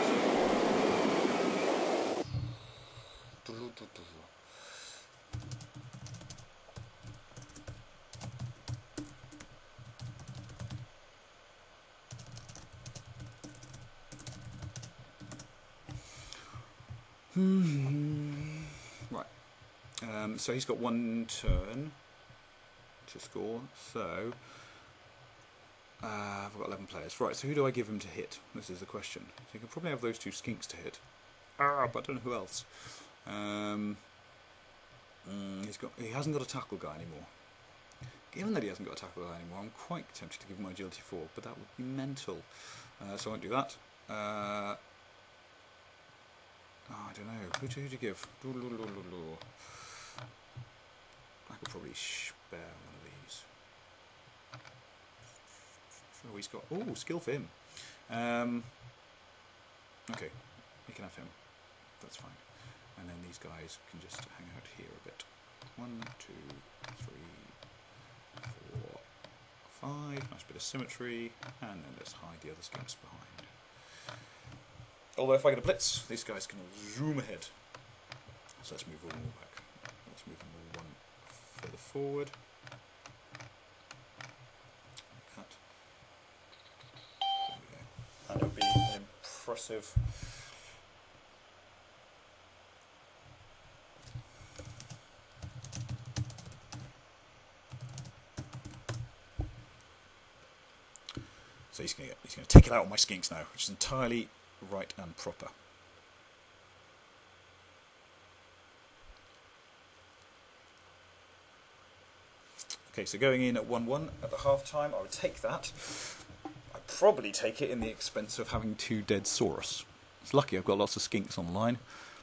Right. So he's got 1 turn to score. So I've got 11 players. Right. So who do I give him to hit? This is the question. So you can probably have those 2 skinks to hit. But I don't know who else. He hasn't got a tackle guy anymore. Given that he hasn't got a tackle guy anymore, I'm quite tempted to give him my agility 4, but that would be mental. So I won't do that. I don't know. Who to give? I could probably spare one of these. Oh, he's got. Oh, skill for him. Okay, we can have him. That's fine. And then these guys can just hang out here a bit. 1, 2, 3, 4, 5. Nice bit of symmetry. And then let's hide the other skinks behind. Although if I get a blitz, these guys can zoom ahead. So let's move one more back. Let's move them all one further forward. Like that. There we go. And it'll be an impressive. So he's going to take it out on my skinks now, which is entirely right and proper. Okay, so going in at 1-1 at the half time, I would take that. I'd probably take it in the expense of having 2 dead Saurus. It's lucky I've got lots of skinks on the line,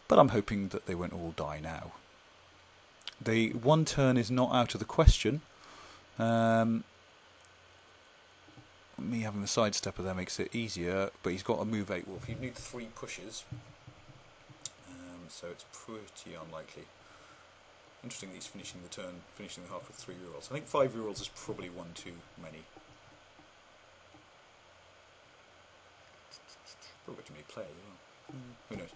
but I'm hoping that they won't all die now. The 1 turn is not out of the question. Me having the sidestepper there makes it easier, but he's got a move 8 wolf. He'd need 3 pushes, so it's pretty unlikely. Interesting that he's finishing the half with 3 rerolls. I think 5 rerolls is probably one too many. Probably got too many players as well. Who knows?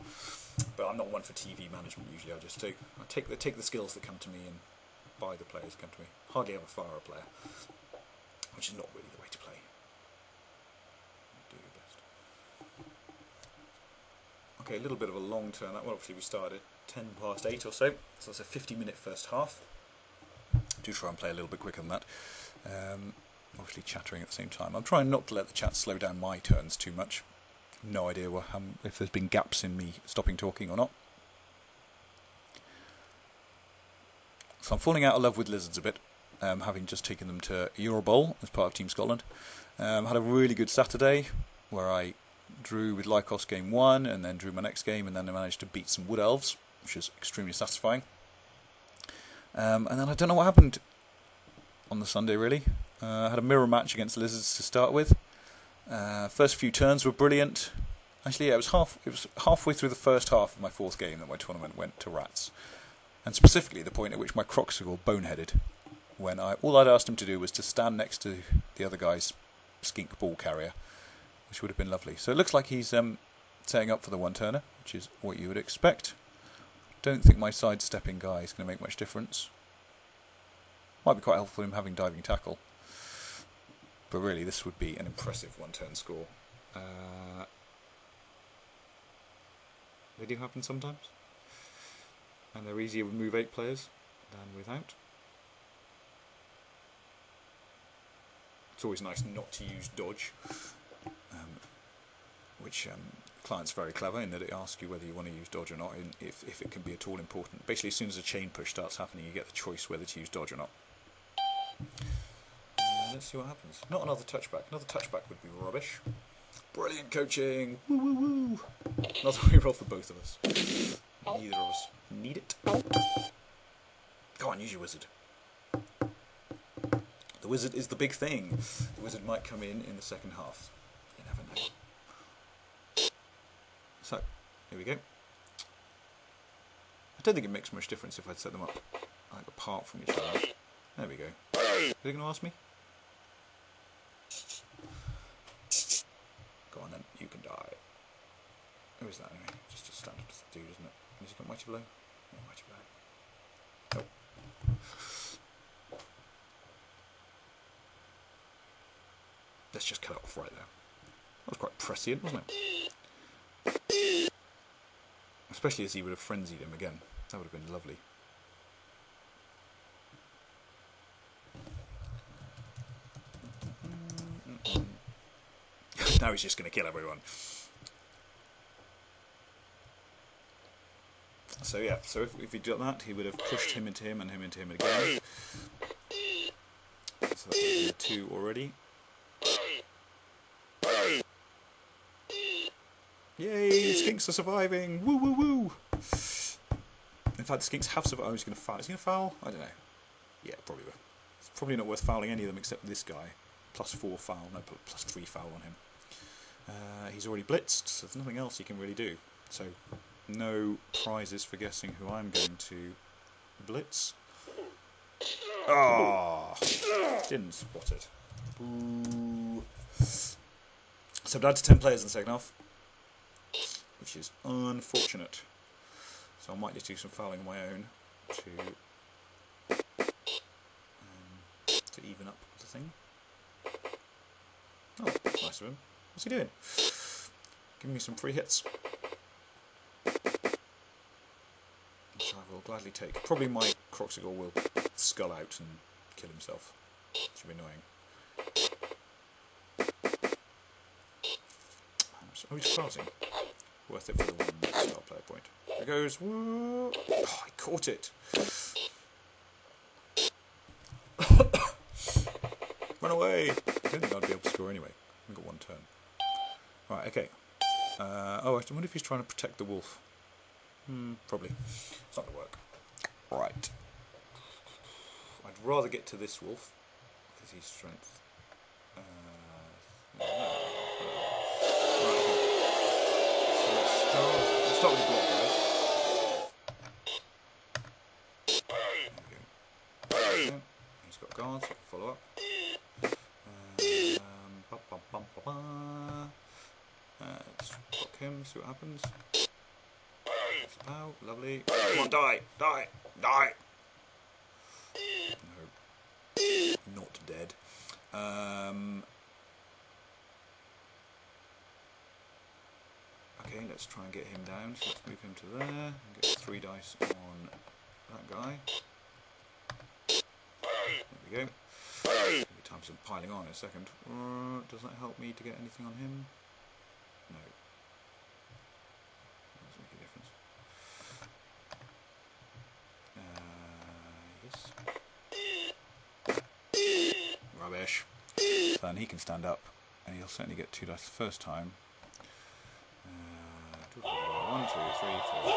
But I'm not one for TV management usually. I just take the skills that come to me and buy the players that come to me. Hardly ever fire a player, which is not really the way to play. Do your best. Okay, a little bit of a long turn. That one obviously we started 10 past 8 or so it's a 50-minute first half. Do try and play a little bit quicker than that. Obviously chattering at the same time. I'm trying not to let the chat slow down my turns too much. No idea if there's been gaps in me stopping talking or not. So I'm falling out of love with lizards a bit, having just taken them to Eurobowl as part of Team Scotland. Had a really good Saturday where I drew with Lycos game 1 and then drew my next game, and then I managed to beat some Wood Elves, which was extremely satisfying. And then I don't know what happened on the Sunday really. I had a mirror match against the Lizards to start with. First few turns were brilliant. Actually, yeah, it was halfway through the first half of my 4th game that my tournament went to rats. And specifically the point at which my Croxicle boneheaded, when all I'd asked him to do was to stand next to the other guy's skink ball carrier, which would have been lovely. So it looks like he's setting up for the 1-turner, which is what you would expect. Don't think my sidestepping guy is going to make much difference. Might be quite helpful him having diving tackle. But really, this would be an impressive 1-turn score. They do happen sometimes. And they're easier with move 8 players than without. It's always nice not to use dodge, which client's very clever in that it asks you whether you want to use dodge or not, if it can be at all important. Basically, as soon as a chain push starts happening, you get the choice whether to use dodge or not. Let's see what happens. Not another touchback. Another touchback would be rubbish. Brilliant coaching. Woo woo woo. Another reroll for both of us. Neither of us need it. Go on, use your wizard. The wizard is the big thing. The wizard might come in the second half. You never know. So, here we go. I don't think it makes much difference if I'd set them up like apart from each other. There we go. Are they going to ask me? Go on then, you can die. Who is that anyway? Just a standard dude, isn't it? Has he got Mighty Blow? Yeah, Mighty Blow. Oh. Let's just cut it off right there. That was quite prescient, wasn't it? Especially as he would have frenzied him again. That would have been lovely. Now he's just going to kill everyone. So yeah, so if he'd done that, he would have pushed him into him and him into him again. So that's 2 already. Yay, skinks are surviving! Woo woo woo! In fact, the skinks have survived. Oh, he's going to foul. Is he going to foul? I don't know. Yeah, probably will. It's probably not worth fouling any of them except this guy. +4 foul, no, +3 foul on him. He's already blitzed, so there's nothing else he can really do. So, no prizes for guessing who I'm going to blitz. Ah, didn't spot it. Boo. So down to 10 players in the second half, which is unfortunate. So I might just do some fouling on my own to even up the thing. Oh, that's nice of him. What's he doing? Giving me some free hits. Which I will gladly take. Probably my Croxigor will skull out and kill himself. Should be annoying. Oh, he's crossing. Worth it for the one star player point. There it goes. Woo! Oh, I caught it. Run away! I don't think I'd be able to score anyway. I've got one turn. Right, okay. Oh, I wonder if he's trying to protect the wolf. Probably. It's not going to work. Right. I'd rather get to this wolf because he's strength. Right, okay. So let's start with the block, guys. There we go. He's got guards, so follow up. Let's block him, see what happens. Pow, lovely. Come on, die! Die! Die! No. Not dead. Okay, let's try and get him down. So let's move him to there. And get 3 dice on that guy. There we go. Maybe time some piling on in a second. Does that help me to get anything on him? No. Doesn't make a difference. Yes. Rubbish. Then he can stand up, and he'll certainly get 2 dice the first time. 1, 2, 3, 4, 5,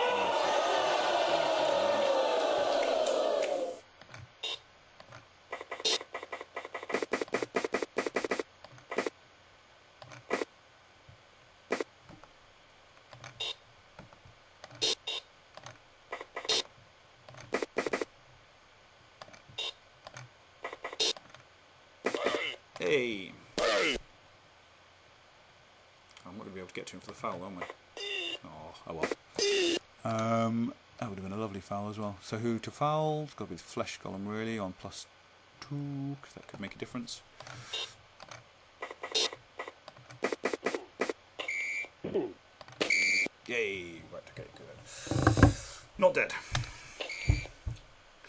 Hey! I'm not going to be able to get to him for the foul, am I? Oh well. That would have been a lovely foul as well. So who to foul? It's got to be the flesh golem really on +2, because that could make a difference. Yay! Right, okay, good. Not dead.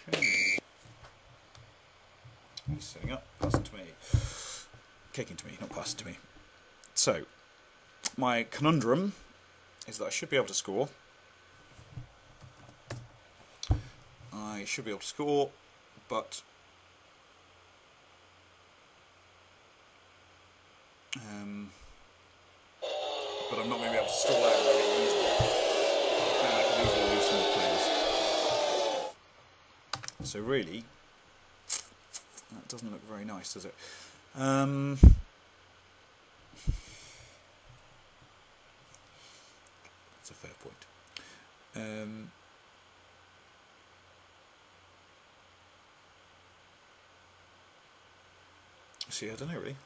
Okay. He's setting up, passing to me. Kicking to me, not passing to me. So, my conundrum is that I should be able to score. I should be able to score, but I'm not going to be able to stall out very easily. And I could easily lose some players. So really, that doesn't look very nice, does it? That's a fair point. See, I don't know really.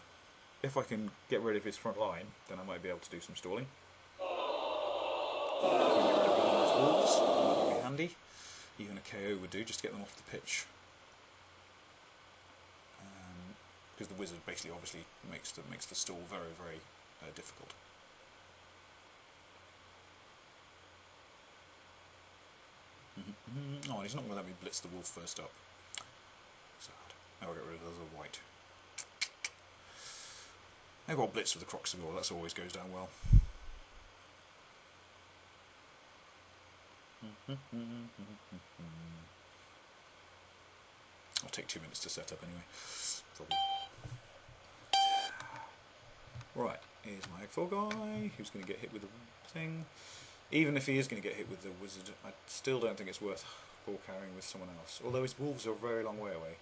If I can get rid of his front line, then I might be able to do some stalling. If I can get rid of all those wolves, that would be handy. Even a KO would do, just to get them off the pitch. Because the wizard basically obviously makes the stall very, very difficult. Oh, and he's not going to let me blitz the wolf first up. Sad. Now I'll get rid of the white. Maybe I'll blitz with the Croxigor, that always goes down well. I'll take 2 minutes to set up anyway. Probably. Right, here's my Egg4 guy, who's going to get hit with the thing. Even if he is going to get hit with the wizard, I still don't think it's worth ball carrying with someone else. Although his wolves are a very long way away.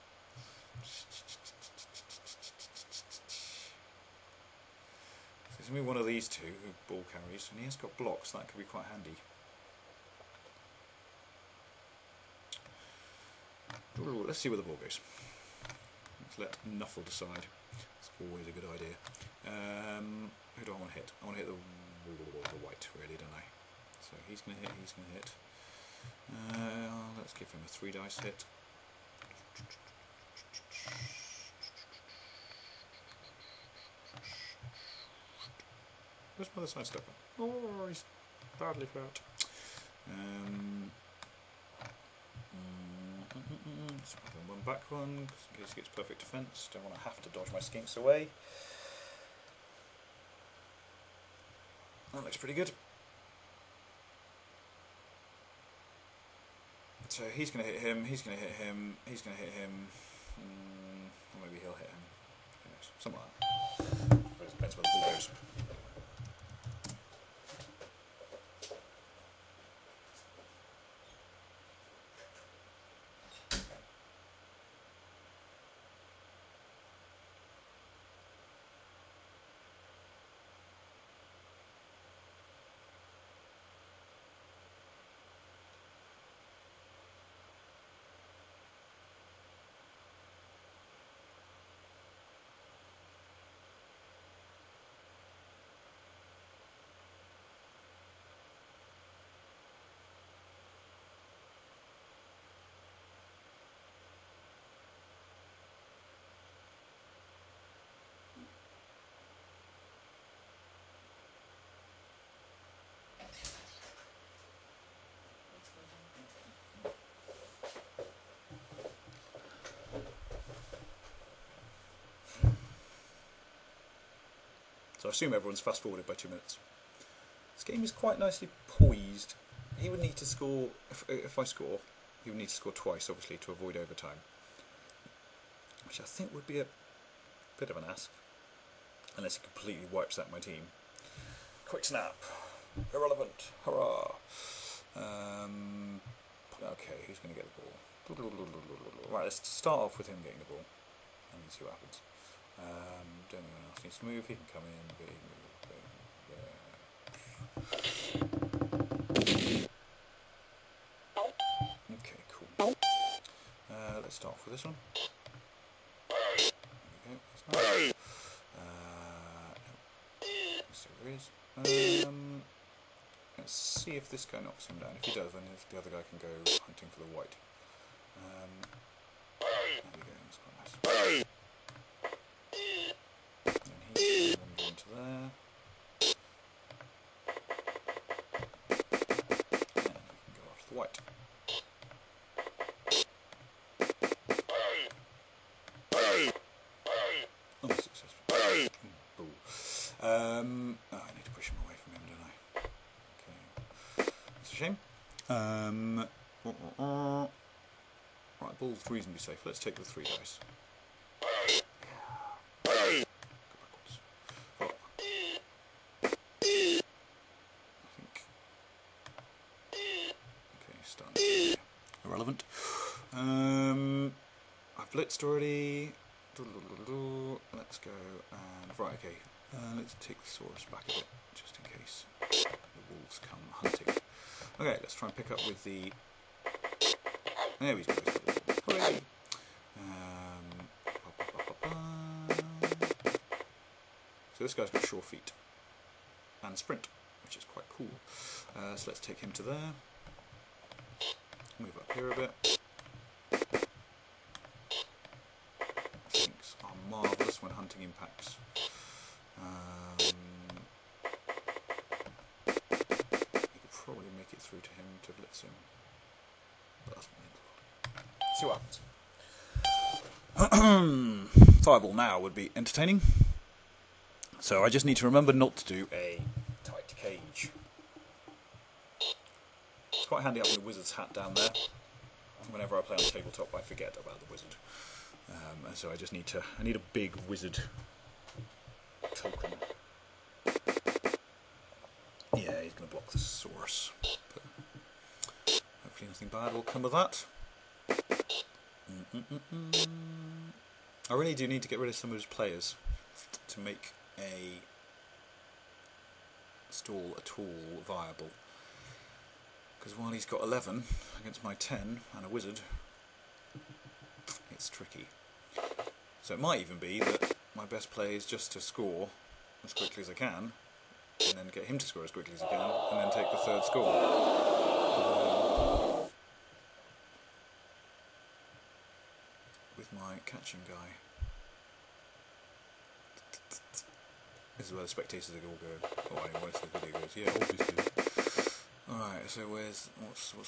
There's going to be one of these two who ball carries, and he has got blocks, so that could be quite handy. Let's see where the ball goes. Let's let Nuffle decide. It's always a good idea. Who do I want to hit? I want to hit the white, really, don't I? So he's going to hit, he's going to hit. Let's give him a 3 dice hit. Where's my other side stepper? Oh, he's badly hurt. Let's put him one back one, in case he gets perfect defense. Don't want to have to dodge my skinks away. That looks pretty good. So he's going to hit him, he's going to hit him, he's going to hit him, or maybe he'll hit him. Who knows? Something like that. But it depends where the ball goes. So I assume everyone's fast forwarded by 2 minutes. This game is quite nicely poised. He would need to score, if I score, he would need to score twice, obviously, to avoid overtime. Which I think would be a bit of an ask. Unless he completely wipes out my team. Quick snap. Irrelevant. Hurrah. Okay, who's going to get the ball? Right, let's start off with him getting the ball. And see what happens. Don't know anyone else needs to move. He can come in. Okay, cool. Let's start off with this one. There we go. That's nice. So there is. Let's see if this guy knocks him down. If he does, then the other guy can go hunting for the white. There we go. That's quite nice. Into there. And we can go after the white. Unsuccessful. Boo. I need to push him away from him, don't I? Okay. That's a shame. Right, ball's reasonably safe. Let's take the 3 dice. Irrelevant. I've blitzed already. Let's go and right. Okay. Let's take the Saurus back a bit, just in case the wolves come hunting. Okay. Let's try and pick up with the. There we go. Hooray! So this guy's got sure feet and sprint, which is quite cool. So let's take him to there. Move up here a bit. Skinks are marvellous when hunting impacts. You could probably make it through to him to blitz him. But that's see what happens. Fireball now would be entertaining. So I just need to remember not to do a tight cage. It's quite handy having the wizard's hat down there. Whenever I play on tabletop, I forget about the wizard, and so I just need to. I need a big wizard token. Yeah, he's going to block the source. But hopefully, nothing bad will come of that. I really do need to get rid of some of his players to make a stall at all viable. Because while he's got 11 against my 10 and a wizard, it's tricky. So it might even be that my best play is just to score as quickly as I can, and then get him to score as quickly as I can, and then take the third score. catching guy. This is where the spectators are all going. Oh, I watch the video goes. Yeah, obviously. Alright, so what's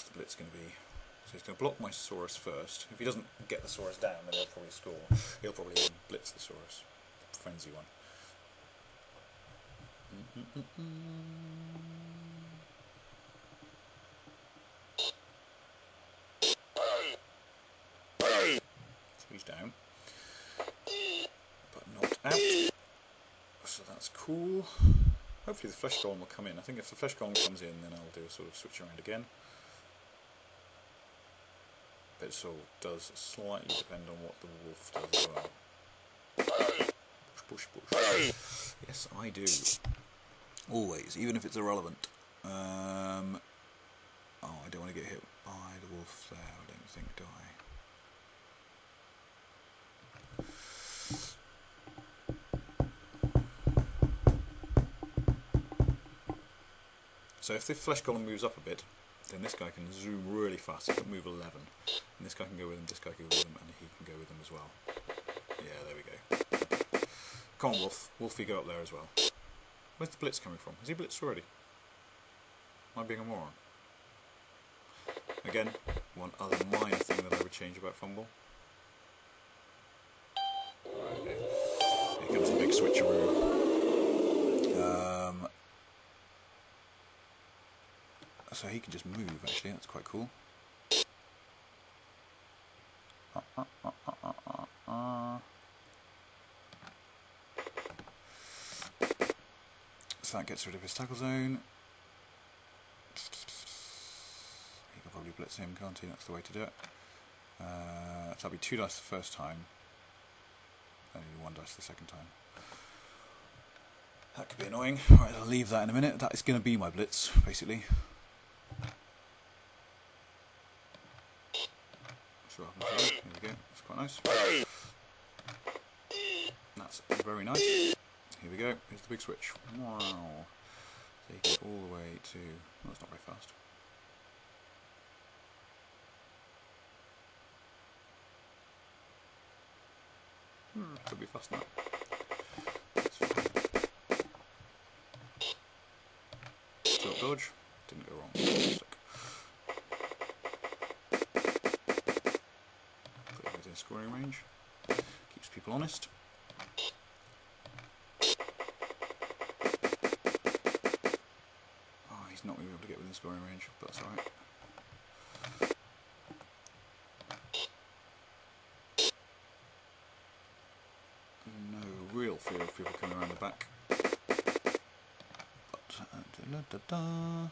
the blitz going to be? So he's going to block my Saurus first. If he doesn't get the Saurus down, then he'll probably score. He'll probably blitz the Saurus. Frenzy one. So he's down. But not out. So that's cool. Hopefully the Flesh Golem will come in. I think if the Flesh Golem comes in, then I'll do a sort of switch around again. But it all does slightly depend on what the wolf does as well. Push, push, push. Yes, I do. Always, even if it's irrelevant. Oh, I don't want to get hit by the wolf there, I don't think, do I? So if the Flesh Golem moves up a bit, then this guy can zoom really fast. He can move 11. And this guy can go with him, this guy can go with him, and he can go with him as well. Yeah, there we go. Come on, Wolf. Wolfie, go up there as well. Where's the blitz coming from? Has he blitzed already? Am I being a moron? Again, one other minor thing that I would change about Fumbbl. Right, okay. Here comes the big switcheroo. So he can just move, actually, that's quite cool. So that gets rid of his tackle zone. He can probably blitz him, can't he? That's the way to do it. So that'll be 2 dice the first time, only 1 dice the second time. That could be annoying. Right, I'll leave that in a minute. That is going to be my blitz, basically. Here we go, that's quite nice. That's very nice. Here we go, here's the big switch. Wow. So you get all the way to... Oh, that's not very fast. Could be faster than that. Tilt dodge, didn't go wrong. Scoring range, keeps people honest. Oh, he's not going to be able to get within scoring range, but that's alright. No real fear of people coming around the back. But, oh,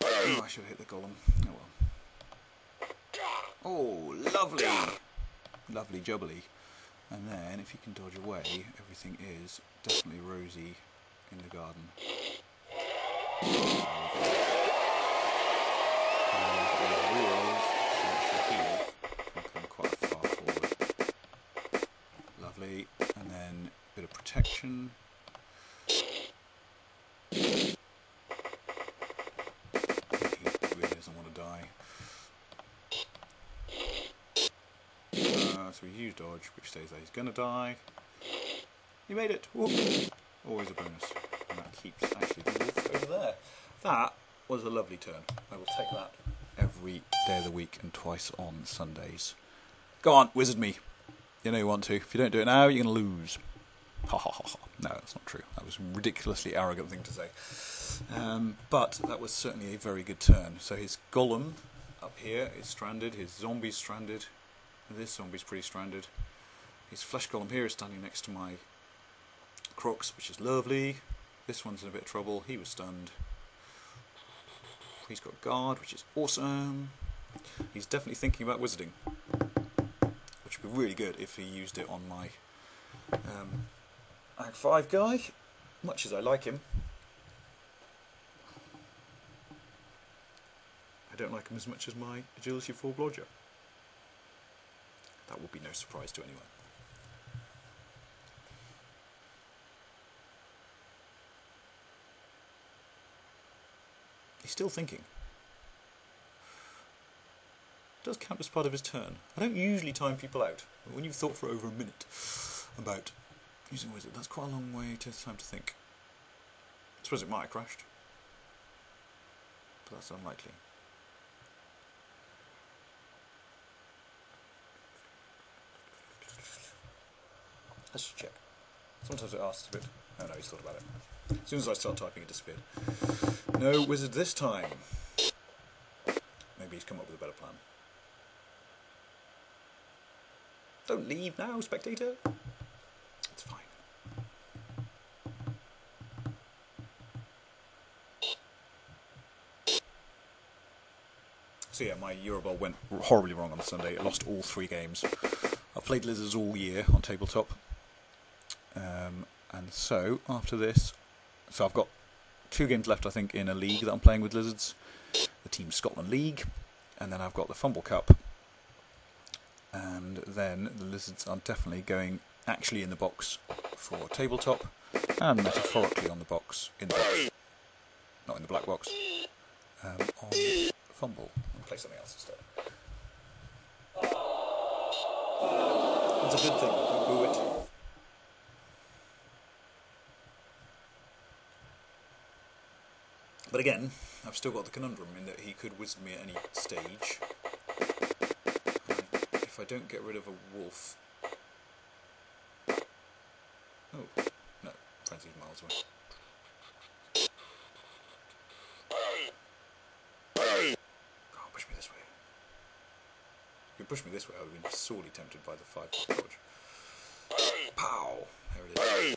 I should have hit the golem. Oh well. Oh, lovely! Lovely jubbly. And then, if you can dodge away, everything is definitely rosy in the garden. Can come quite far forward. Lovely. And then, a bit of protection. He really doesn't want to die. So we use dodge, which says that he's going to die. He made it! Whoop. Always a bonus. And that keeps actually the wolf over there. That was a lovely turn. I will take that every day of the week and twice on Sundays. Go on, wizard me. You know you want to. If you don't do it now, you're going to lose. Ha ha ha ha. No, that's not true. That was a ridiculously arrogant thing to say. But that was certainly a very good turn. So his golem up here is stranded, his zombie's stranded. This zombie's pretty stranded. His flesh golem here is standing next to my crocs, which is lovely. This one's in a bit of trouble. He was stunned. He's got guard, which is awesome. He's definitely thinking about wizarding, which would be really good if he used it on my Ag 5 guy, much as I like him. I don't like him as much as my Agility 4 Blodger. That would be no surprise to anyone. He's still thinking. does count as part of his turn. I don't usually time people out, but when you've thought for over a minute about using wizard, that's quite a long time to think. I suppose it might have crashed, but that's unlikely. Let's just check. Sometimes it asks a bit. Oh no, he's thought about it. As soon as I start typing, it disappeared. No wizard this time. Maybe he's come up with a better plan. Don't leave now, spectator. It's fine. So yeah, my Euroball went horribly wrong on Sunday. I lost all 3 games. I've played Lizards all year on tabletop. And so, after this, so I've got 2 games left, I think, in a league that I'm playing with Lizards. The Team Scotland League. And then I've got the Fumbbl Cup. And then the Lizards are definitely going actually in the box for tabletop. And metaphorically on the box, in the box. Not in the black box. On Fumbbl. I'll play something else instead. It's a good thing, don't boo it. But again, I've still got the conundrum in that he could wizard me at any stage. If I don't get rid of a wolf... Oh, no, frenzy's miles away. Oh, push me this way. If you push me this way, I would have been sorely tempted by the 5 dodge. Pow! There it is.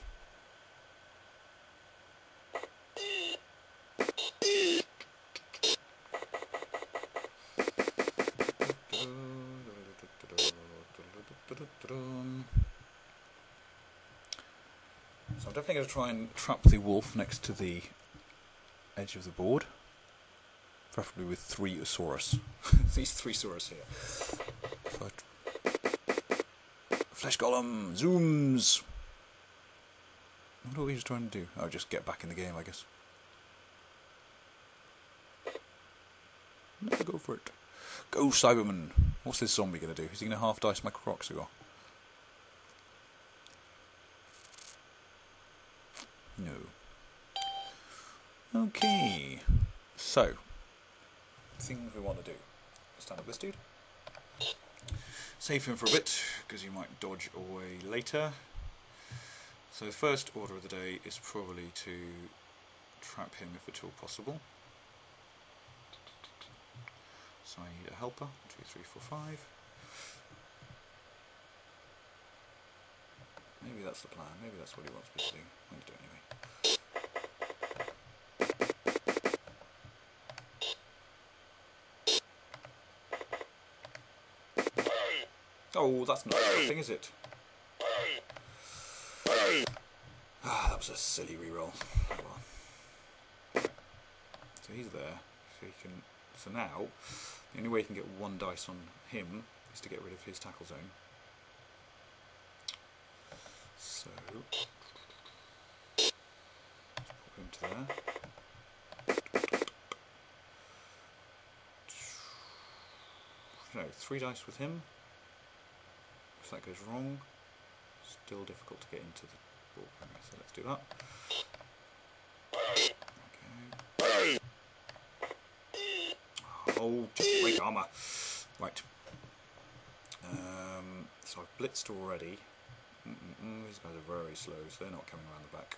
So I'm definitely going to try and trap the wolf next to the edge of the board, preferably with 3 Usaurus. These 3 Usaurus here. But Flesh Golem zooms. I wonder what he was trying to do. Oh, just get back in the game, I guess. No, go for it. Go, Cyberman. What's this zombie going to do? Is he going to half dice my Croxigar? No. Okay. So, things we want to do. Stand up this dude. Save him for a bit, because he might dodge away later. So the first order of the day is probably to trap him if at all possible. So I need a helper. 2, 3, 4, 5. Maybe that's the plan. Maybe that's what he wants me to do. I'm going to do it anyway. Oh, that's not the thing, is it? Ah, that was a silly reroll. Oh, well. So he's there. So he can. So now, the only way you can get 1 dice on him is to get rid of his tackle zone. So, let's pop him to there. No, 3 dice with him. If that goes wrong, still difficult to get into the ball. So let's do that. Okay. Oh, just break armour. Right. So I've blitzed already. These guys are very slow, so they're not coming around the back.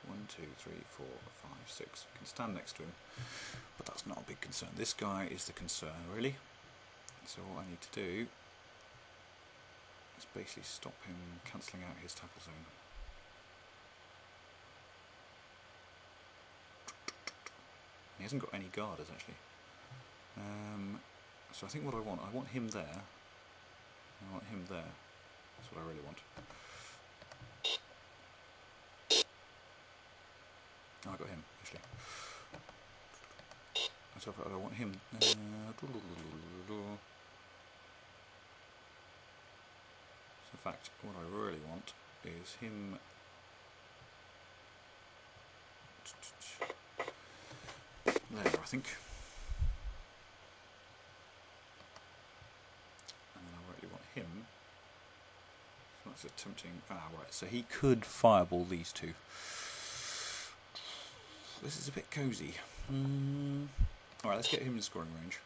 1, 2, 3, 4, 5, 6. I can stand next to him, but that's not a big concern. This guy is the concern, really. So what I need to do is basically stop him cancelling out his tackle zone. He hasn't got any guarders, actually. So I think what I want him there. I want him there. That's what I really want. Oh, I got him, actually. So I want him. So in fact, what I really want is him. There, I think. That's a tempting. Ah, right. So he could fireball these two. This is a bit cosy. Alright, let's get him in scoring range.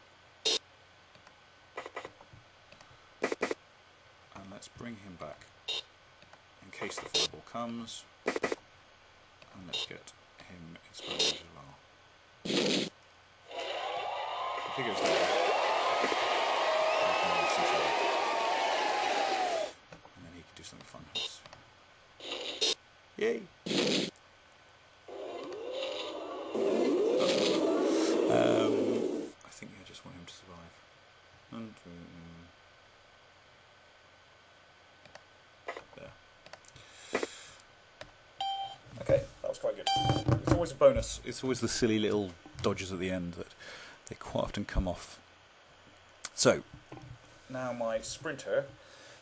And let's bring him back in case the fireball comes. And let's get him in scoring range as well. If he goes there, and then he can do something fun. Yay! I think I just want him to survive. There. Okay, that was quite good. It's always a bonus. It's always the silly little dodges at the end that they quite often come off. So, now my sprinter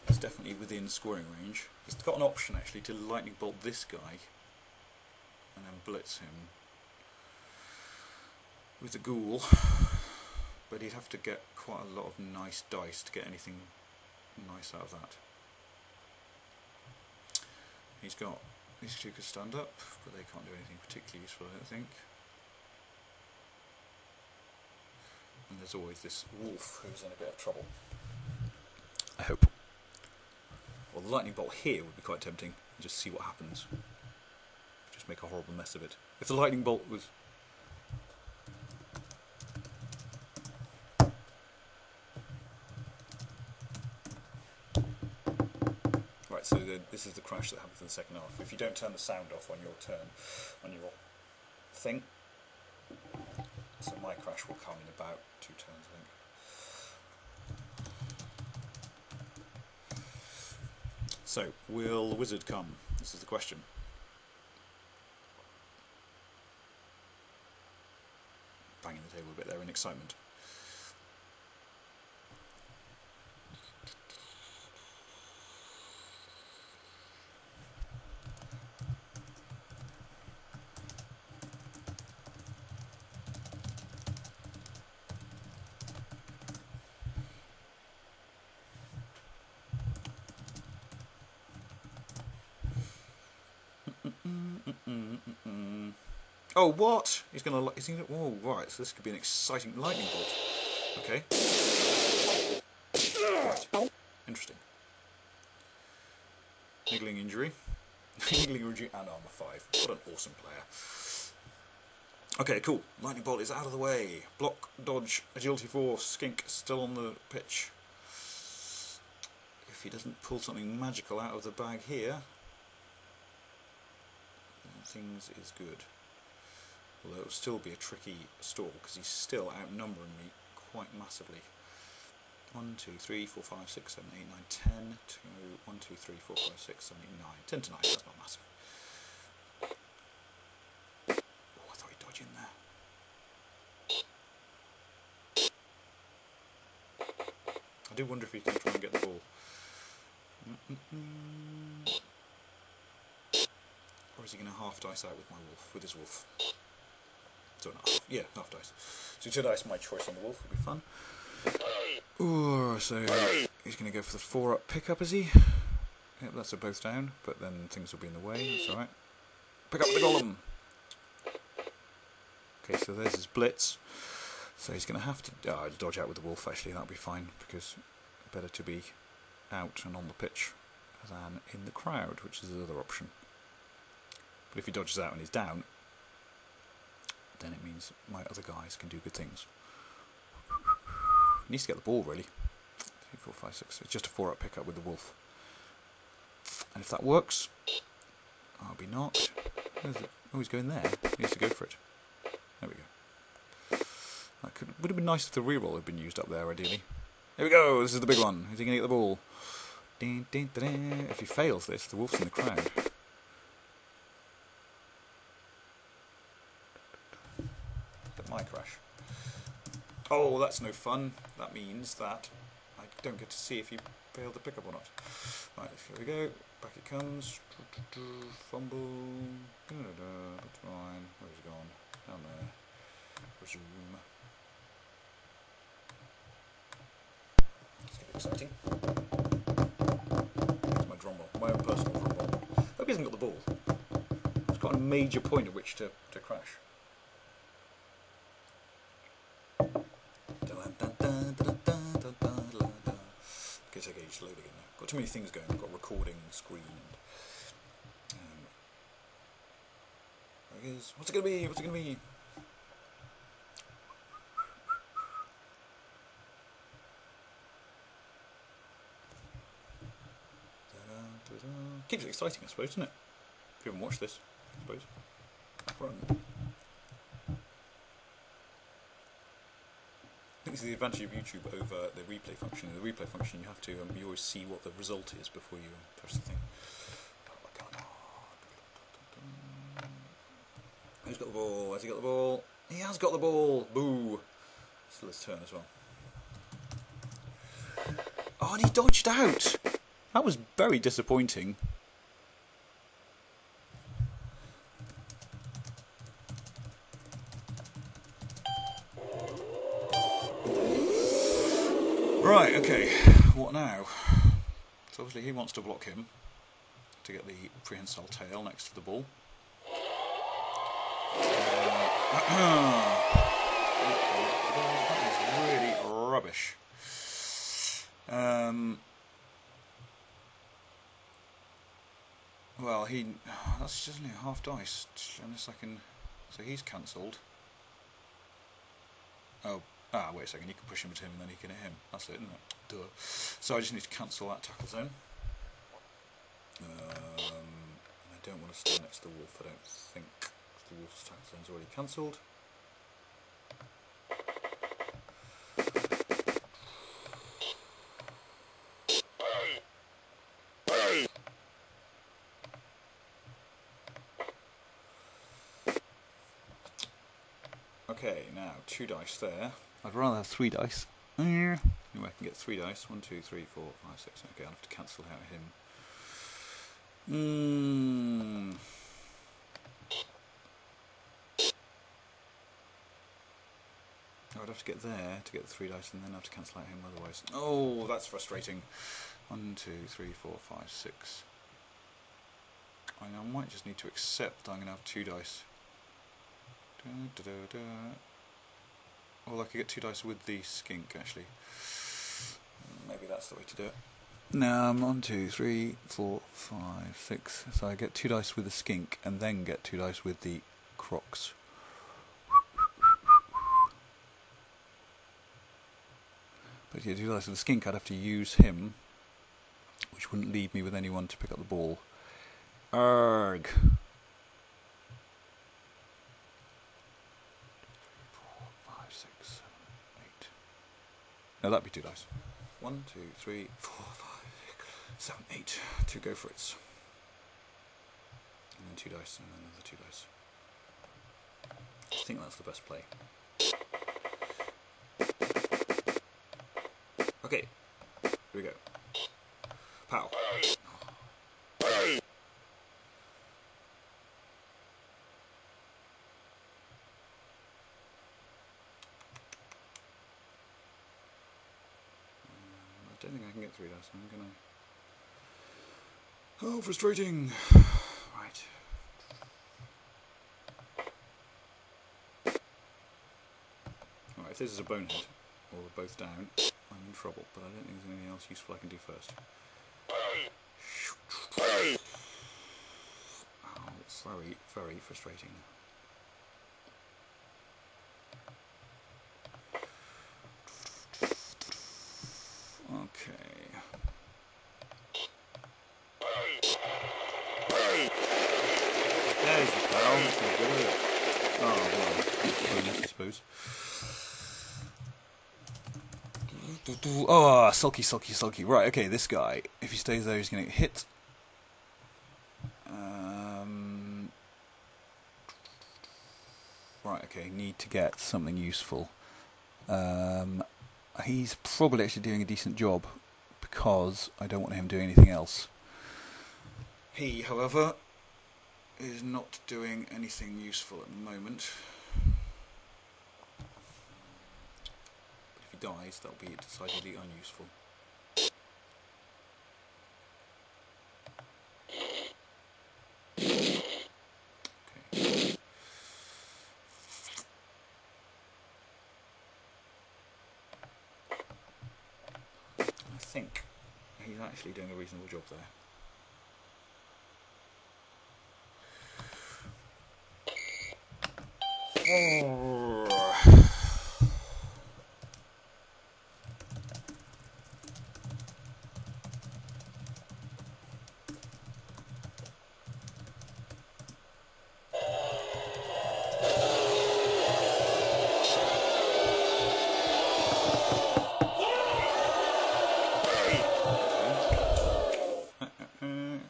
is definitely within scoring range. He's got an option actually to lightning bolt this guy and then blitz him with the ghoul, but he'd have to get quite a lot of nice dice to get anything nice out of that. He's got these two could stand up, but they can't do anything particularly useful, I don't think. And there's always this wolf who's in a bit of trouble. I hope. Well, the lightning bolt here would be quite tempting. Just see what happens. Just make a horrible mess of it. If the lightning bolt was... Right, so this is the crash that happens in the second half. If you don't turn the sound off on your turn, on your thing, so my crash will come in about 2 turns, I think. So, will the wizard come? This is the question. Banging the table a bit there in excitement. Oh, what? He's gonna. Oh, right. So this could be an exciting lightning bolt. Okay. Right. Interesting. Niggling injury. Niggling injury and armor 5. What an awesome player. Okay, cool. Lightning bolt is out of the way. Block, dodge, agility 4. Skink still on the pitch. If he doesn't pull something magical out of the bag here, then things is good. Although it will still be a tricky stall because he's still outnumbering me quite massively. 1, 2, 3, 4, 5, 6, 7, 8, 9, 10. 1, 2, 3, 4, 5, 6, 7, 8, 9. 10 to 9, that's not massive. Oh, I thought he'd dodge in there. I do wonder if he's going to try and get the ball. Or is he going to half dice out with his wolf? So yeah, half dice. So 2 dice, my choice on the wolf would be fun. Ooh, so he's going to go for the 4-up pickup, is he? Yep, that's a both down, but then things will be in the way. It's alright. Pick up the golem. Okay, so there's his blitz. So he's going to have to dodge out with the wolf. Actually, that'll be fine because better to be out and on the pitch than in the crowd, which is the other option. But if he dodges out and he's down, then it means my other guys can do good things. He needs to get the ball, really. 3, 4, 5, 6. It's just a 4-up pickup with the wolf. And if that works, I'll be knocked. Oh, he's going there. He needs to go for it. There we go. That would have been nice if the reroll had been used up there, ideally. Here we go. This is the big one. Is he going to get the ball? Ding, ding, ding. If he fails this, the wolf's in the crowd. My crash. Oh, that's no fun. That means that I don't get to see if you failed the pickup or not. Right, here we go. Back it comes. Fumble. Fine. Where's it gone? Down there. Resume. It's getting exciting. Where's my drum roll? he hasn't got the ball. It's quite a major point at which to crash. Okay, take ages to load again now. Got too many things going. I've got recording, screen, and there it is. What's it gonna be? What's it gonna be? Keeps it exciting, I suppose, doesn't it? If you haven't watched this, I suppose. Run. I think this is the advantage of YouTube over the replay function. In the replay function, you have to you always see what the result is before you press the thing. Who's got the ball? Has he got the ball? He has got the ball. Boo! Still his turn as well. Oh, and he dodged out. That was very disappointing. Right, okay, what now? So obviously he wants to block him to get the prehensile tail next to the ball. That is really rubbish. Well, that's just only a half dice, unless I can, so he's cancelled. Oh, wait a second, you can push him to him and then he can hit him. That's it, isn't it? Duh. So I just need to cancel that tackle zone. And I don't want to stand next to the wolf, I don't think, because the wolf's tackle zone's already cancelled. Okay, now 2 dice there. I'd rather have 3 dice. Anyway, I can get 3 dice. 1, 2, 3, 4, 5, 6. Okay, I'll have to cancel out him. I'd have to get there to get the 3 dice and then have to cancel out him otherwise. Oh, that's frustrating. 1, 2, 3, 4, 5, 6. I might just need to accept I'm going to have 2 dice. Well, I could get 2 dice with the skink, actually. Maybe that's the way to do it. No, 1, 2, 3, 4, 5, 6. So I get 2 dice with the skink and then get 2 dice with the crocs. But yeah, 2 dice with the skink, I'd have to use him, which wouldn't leave me with anyone to pick up the ball. Arg! 8. No, that'd be 2 dice. 1, 2, 3, 4, 5, 6, 7, 8. 2 go for it. And then 2 dice, and then another 2 dice. I think that's the best play. Okay, here we go. Pow. I don't think I can get 3 dice, I'm gonna... Oh, frustrating! Right. Alright, if this is a bonehead, or we're both down, I'm in trouble, but I don't think there's anything else useful I can do first. Oh, it's very, very frustrating. Okay. There's the pal. That's not good, is it? Oh, well, bonus, I suppose. Oh, sulky, sulky, sulky. Right, okay, this guy, if he stays there, he's going to get hit. Right, okay, need to get something useful. He's probably actually doing a decent job because I don't want him doing anything else. He, however, is not doing anything useful at the moment. But if he dies, that'll be decidedly think he's actually doing a reasonable job there.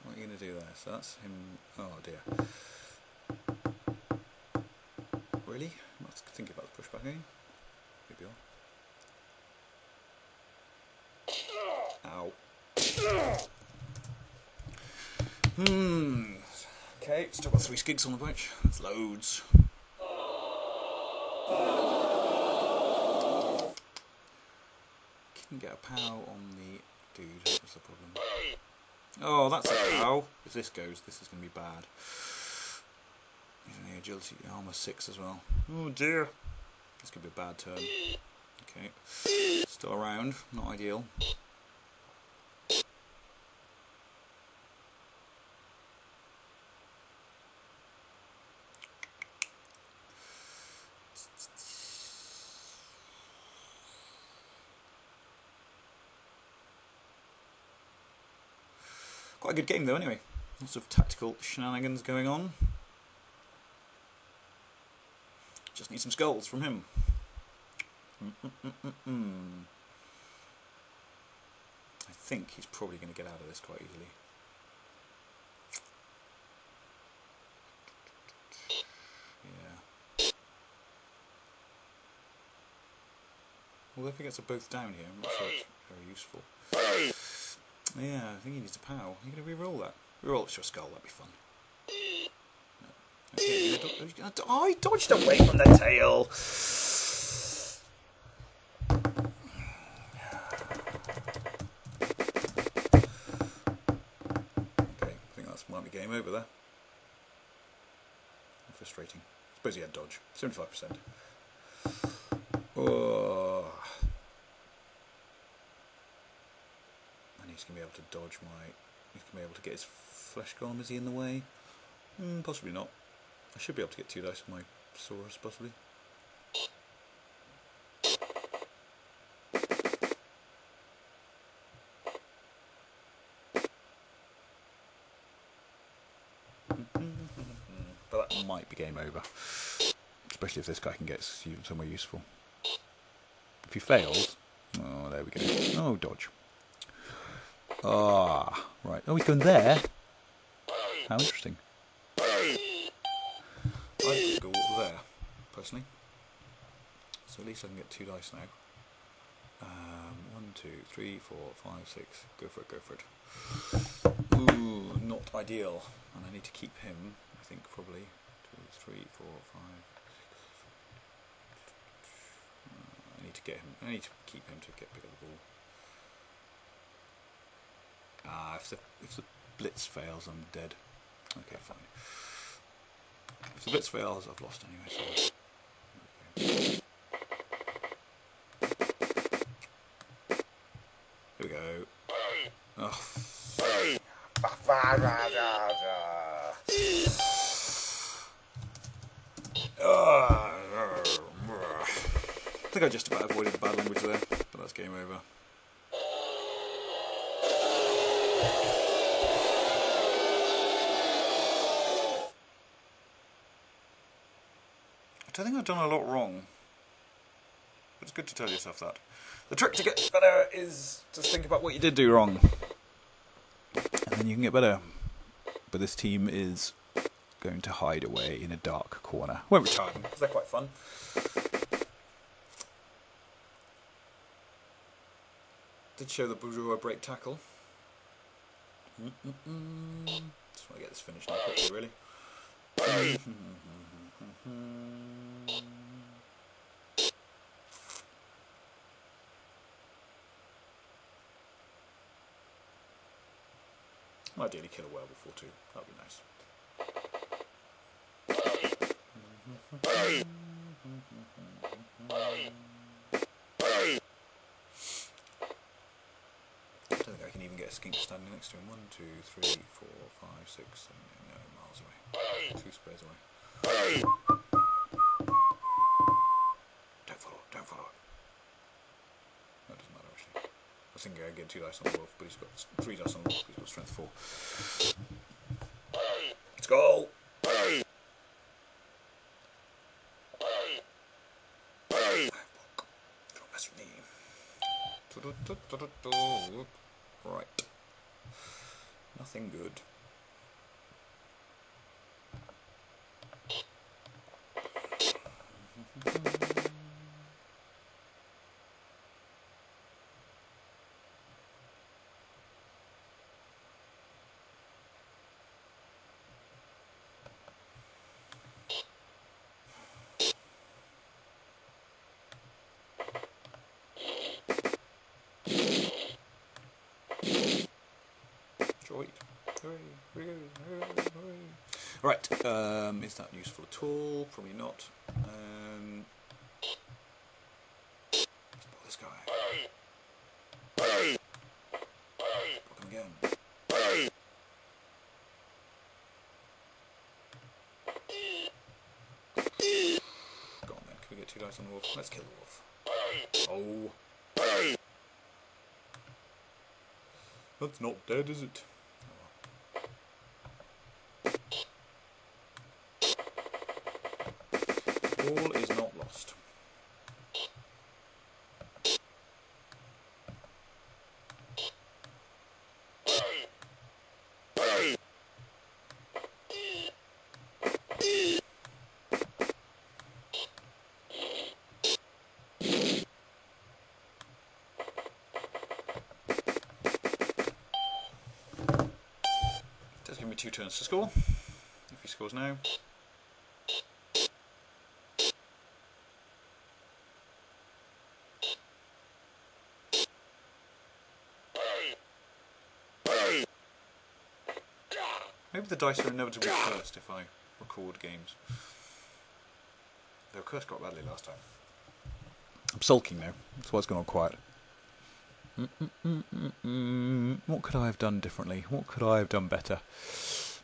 What are you going to do there? So that's him. Oh dear. Really? I'm not thinking about the pushback again. Maybe Ow. Okay, still got 3 skigs on the bench. That's loads. Couldn't get a pow on the dude. That's the problem. Oh, that's a pow. If this goes, this is going to be bad. He's in the agility armor 6 as well. Oh dear. This could be a bad turn. Okay. Still around. Not ideal. Quite a good game though anyway. Lots of tactical shenanigans going on. Just need some skulls from him. I think he's probably going to get out of this quite easily. Yeah. Well, if he gets them both down here, I'm not sure it's very useful. Yeah, I think he needs a pow. Are you going to re-roll that? Re-roll it to a skull, that'd be fun. No. Okay, oh, he dodged away from the tail! Okay, I think that's might be game over there. Frustrating. I suppose he had dodge. 75%. Oh. He's going to be able to dodge my... He's going to be able to get his flesh golem. Is he in the way? Possibly not. I should be able to get 2 dice with my Saurus, possibly. But that might be game over. Especially if this guy can get somewhere useful. If he fails... Oh, there we go. Oh, dodge. Ah, right. Oh, he's going there. How interesting. I'd go there, personally. So at least I can get 2 dice now. 1, 2, 3, 4, 5, 6. Go for it, go for it. Ooh, not ideal. And I need to keep him, I think, probably. 2, 3, 4, 5, 6. I need to get him. I need to keep him to get bigger the ball. Ah, if the blitz fails, I'm dead. Okay, fine. If the blitz fails, I've lost anyway. So. Okay. Here we go. Oh. I think I just about avoided the bad language there, but that's game over. I think I've done a lot wrong. But it's good to tell yourself that. The trick to get better is to think about what you did do wrong. And then you can get better. But this team is going to hide away in a dark corner. Won't retire them, because they're quite fun. Did show the Bourgeois break tackle. Just want to get this finished now quickly, really. Ideally kill a werewolf or 2, that'd be nice. skink standing next to him. 1, 2, 3, 4, 5, 6, 7, 8, no, miles away. 2 squares away. Don't follow it, don't follow it. That doesn't matter actually. I was thinking I'd get 2 dice on the wolf, but he's got 3 dice on the wolf, he's got strength 4. Let's go! Don't mess with me. Right. Nothing good. Right, is that useful at all? Probably not. Let's block this guy. Block him again. Go on then, can we get 2 dice on the wolf? Let's kill the wolf. Oh. That's not dead, is it? All is not lost. Does give me 2 turns to score, if he scores now. Maybe the dice are inevitably cursed if I record games. They were cursed quite badly last time. I'm sulking now, that's why it's gone on quiet. What could I have done differently? What could I have done better?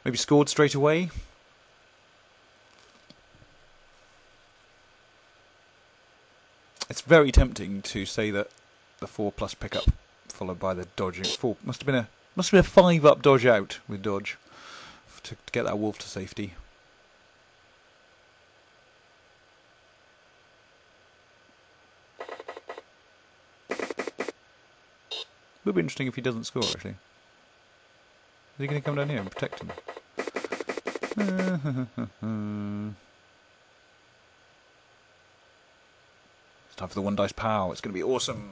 Maybe scored straight away? It's very tempting to say that the 4+ pickup followed by the dodging 4 must have been a 5-up dodge out with dodge to get that wolf to safety. Would be interesting if he doesn't score actually. Is he going to come down here and protect him? It's time for the 1 dice pow. It's going to be awesome.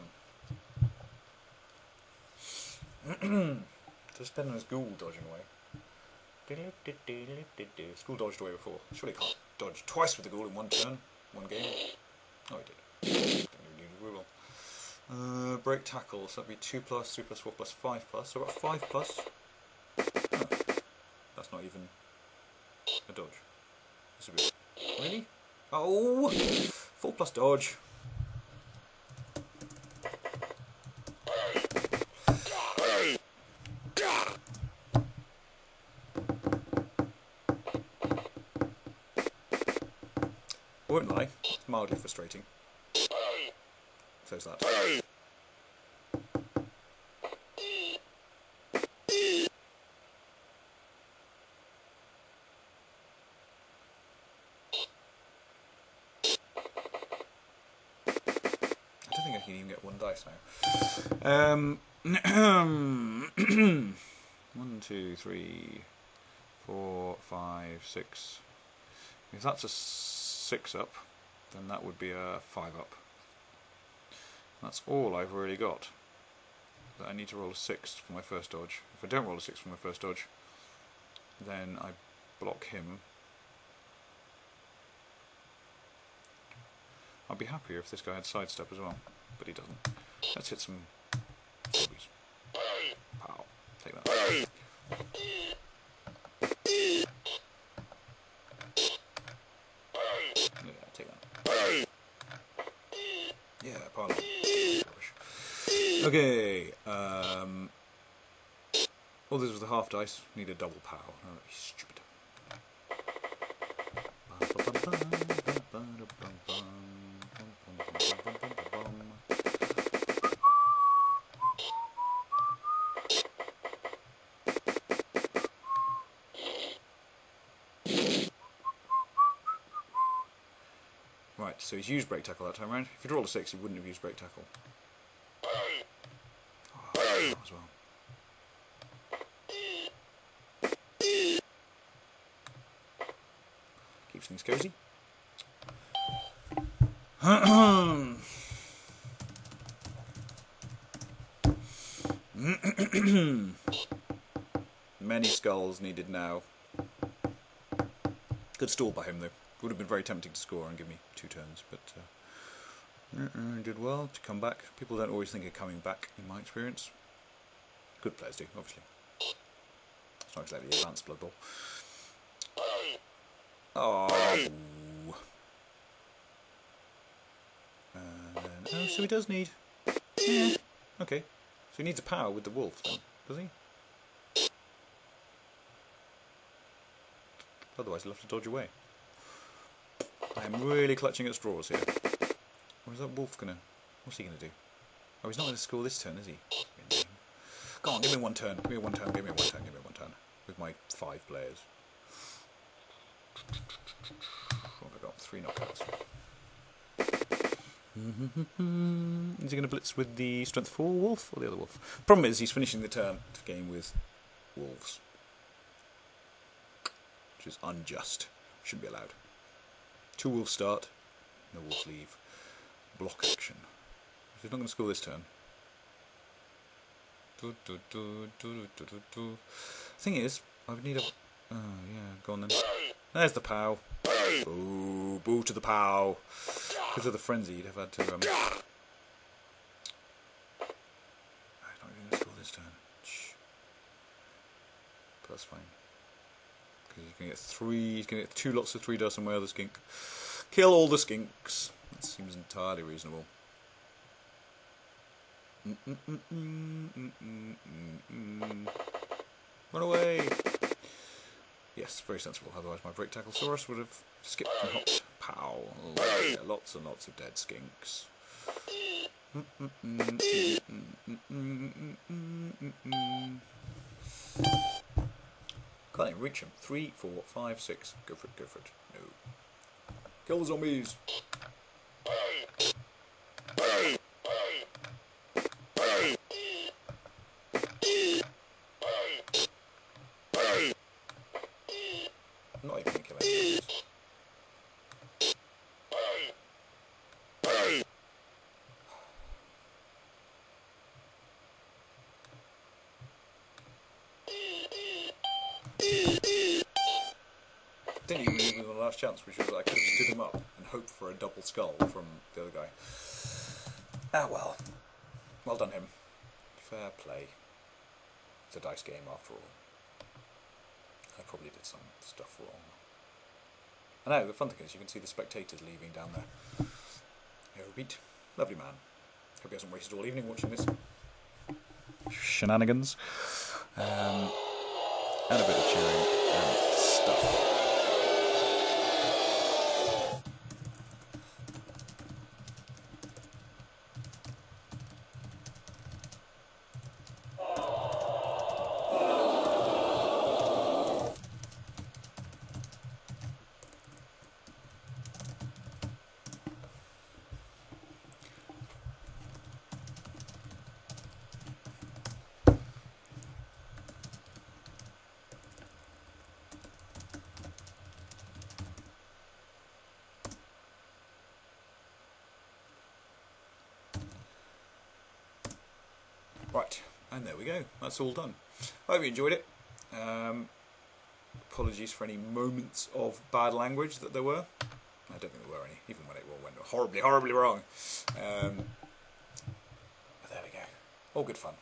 Just spend on his ghoul dodging away. His ghoul dodged away before. Surely he can't dodge twice with the ghoul in 1 turn, 1 game. Oh, he did. Break tackle, so that'd be 2+, 3+, 4+, 5+. So I've got 5+. Oh, that's not even a dodge. This would be really? Oh, 4+ dodge. I won't lie, it's mildly frustrating. So's that. I don't think I can even get 1 dice now. 1, 2, 3, 4, 5, 6. If that's a 6-up, then that would be a 5-up. That's all I've really got. That I need to roll a 6 for my first dodge. If I don't roll a 6 for my first dodge, then I block him. I'd be happier if this guy had sidestep as well, but he doesn't. Let's hit some zombies. Pow. Take that. Yeah, take that. Yeah, pardon. Okay, Oh, this was the half dice. Need a double pow. Oh, stupid. Right, so he's used break tackle that time round. If he'd rolled a 6, he wouldn't have used break tackle. Oh, as well. Keeps things cozy. Many skulls needed now. Good stall by him though. Would have been very tempting to score and give me 2 turns, but did well to come back. People don't always think of coming back, in my experience. Good players do, obviously. It's not exactly advanced Blood Bowl. Oh. Oh, so he does need... Yeah. Okay. So he needs a power with the wolf then, does he? Otherwise he'll have to dodge away. I am really clutching at straws here. Or is that wolf gonna... What's he gonna do? Oh, he's not gonna score this turn, is he? Go on, give me 1 turn. Give me 1 turn, give me 1 turn, give me 1 turn. With my 5 players. What have I got? 3 knockouts. Is he going to blitz with the strength 4 wolf or the other wolf? Problem is, he's finishing the turn game with wolves. Which is unjust. Shouldn't be allowed. 2 wolves start, no wolves leave. Block action. If he's not going to score this turn. Thing is, I would need a... Oh, yeah, go on then. There's the pow. Boo, boo to the pow. Because of the frenzy, you'd have had to... I'm not even going to score this turn. Shh. But that's fine. Because he's going to get 3... He's going to get 2 lots of 3 dice on my other skink. Kill all the skinks. That seems entirely reasonable. Run away! Yes, very sensible. Otherwise my break tackle Saurus would have skipped and hopped. Pow! Oh, yeah, lots and lots of dead skinks. Can't even reach him. 3, 4, 5, 6. Go for it, go for it. No. Kill the zombies! I'm not even going to kill any zombies. Didn't even use the last chance, which was I could have stood him up and hoped for a double skull from the other guy. Ah well. Well done him. Fair play. It's a dice game after all. I probably did some stuff wrong. I know, the fun thing is you can see the spectators leaving down there. Here, repeat. Lovely man. Hope he hasn't wasted all evening watching this. Shenanigans. And a bit of cheering and stuff. Right, and there we go. That's all done. I hope you enjoyed it. Apologies for any moments of bad language that there were. I don't think there were any, even when it all went horribly, horribly wrong. But there we go. All good fun.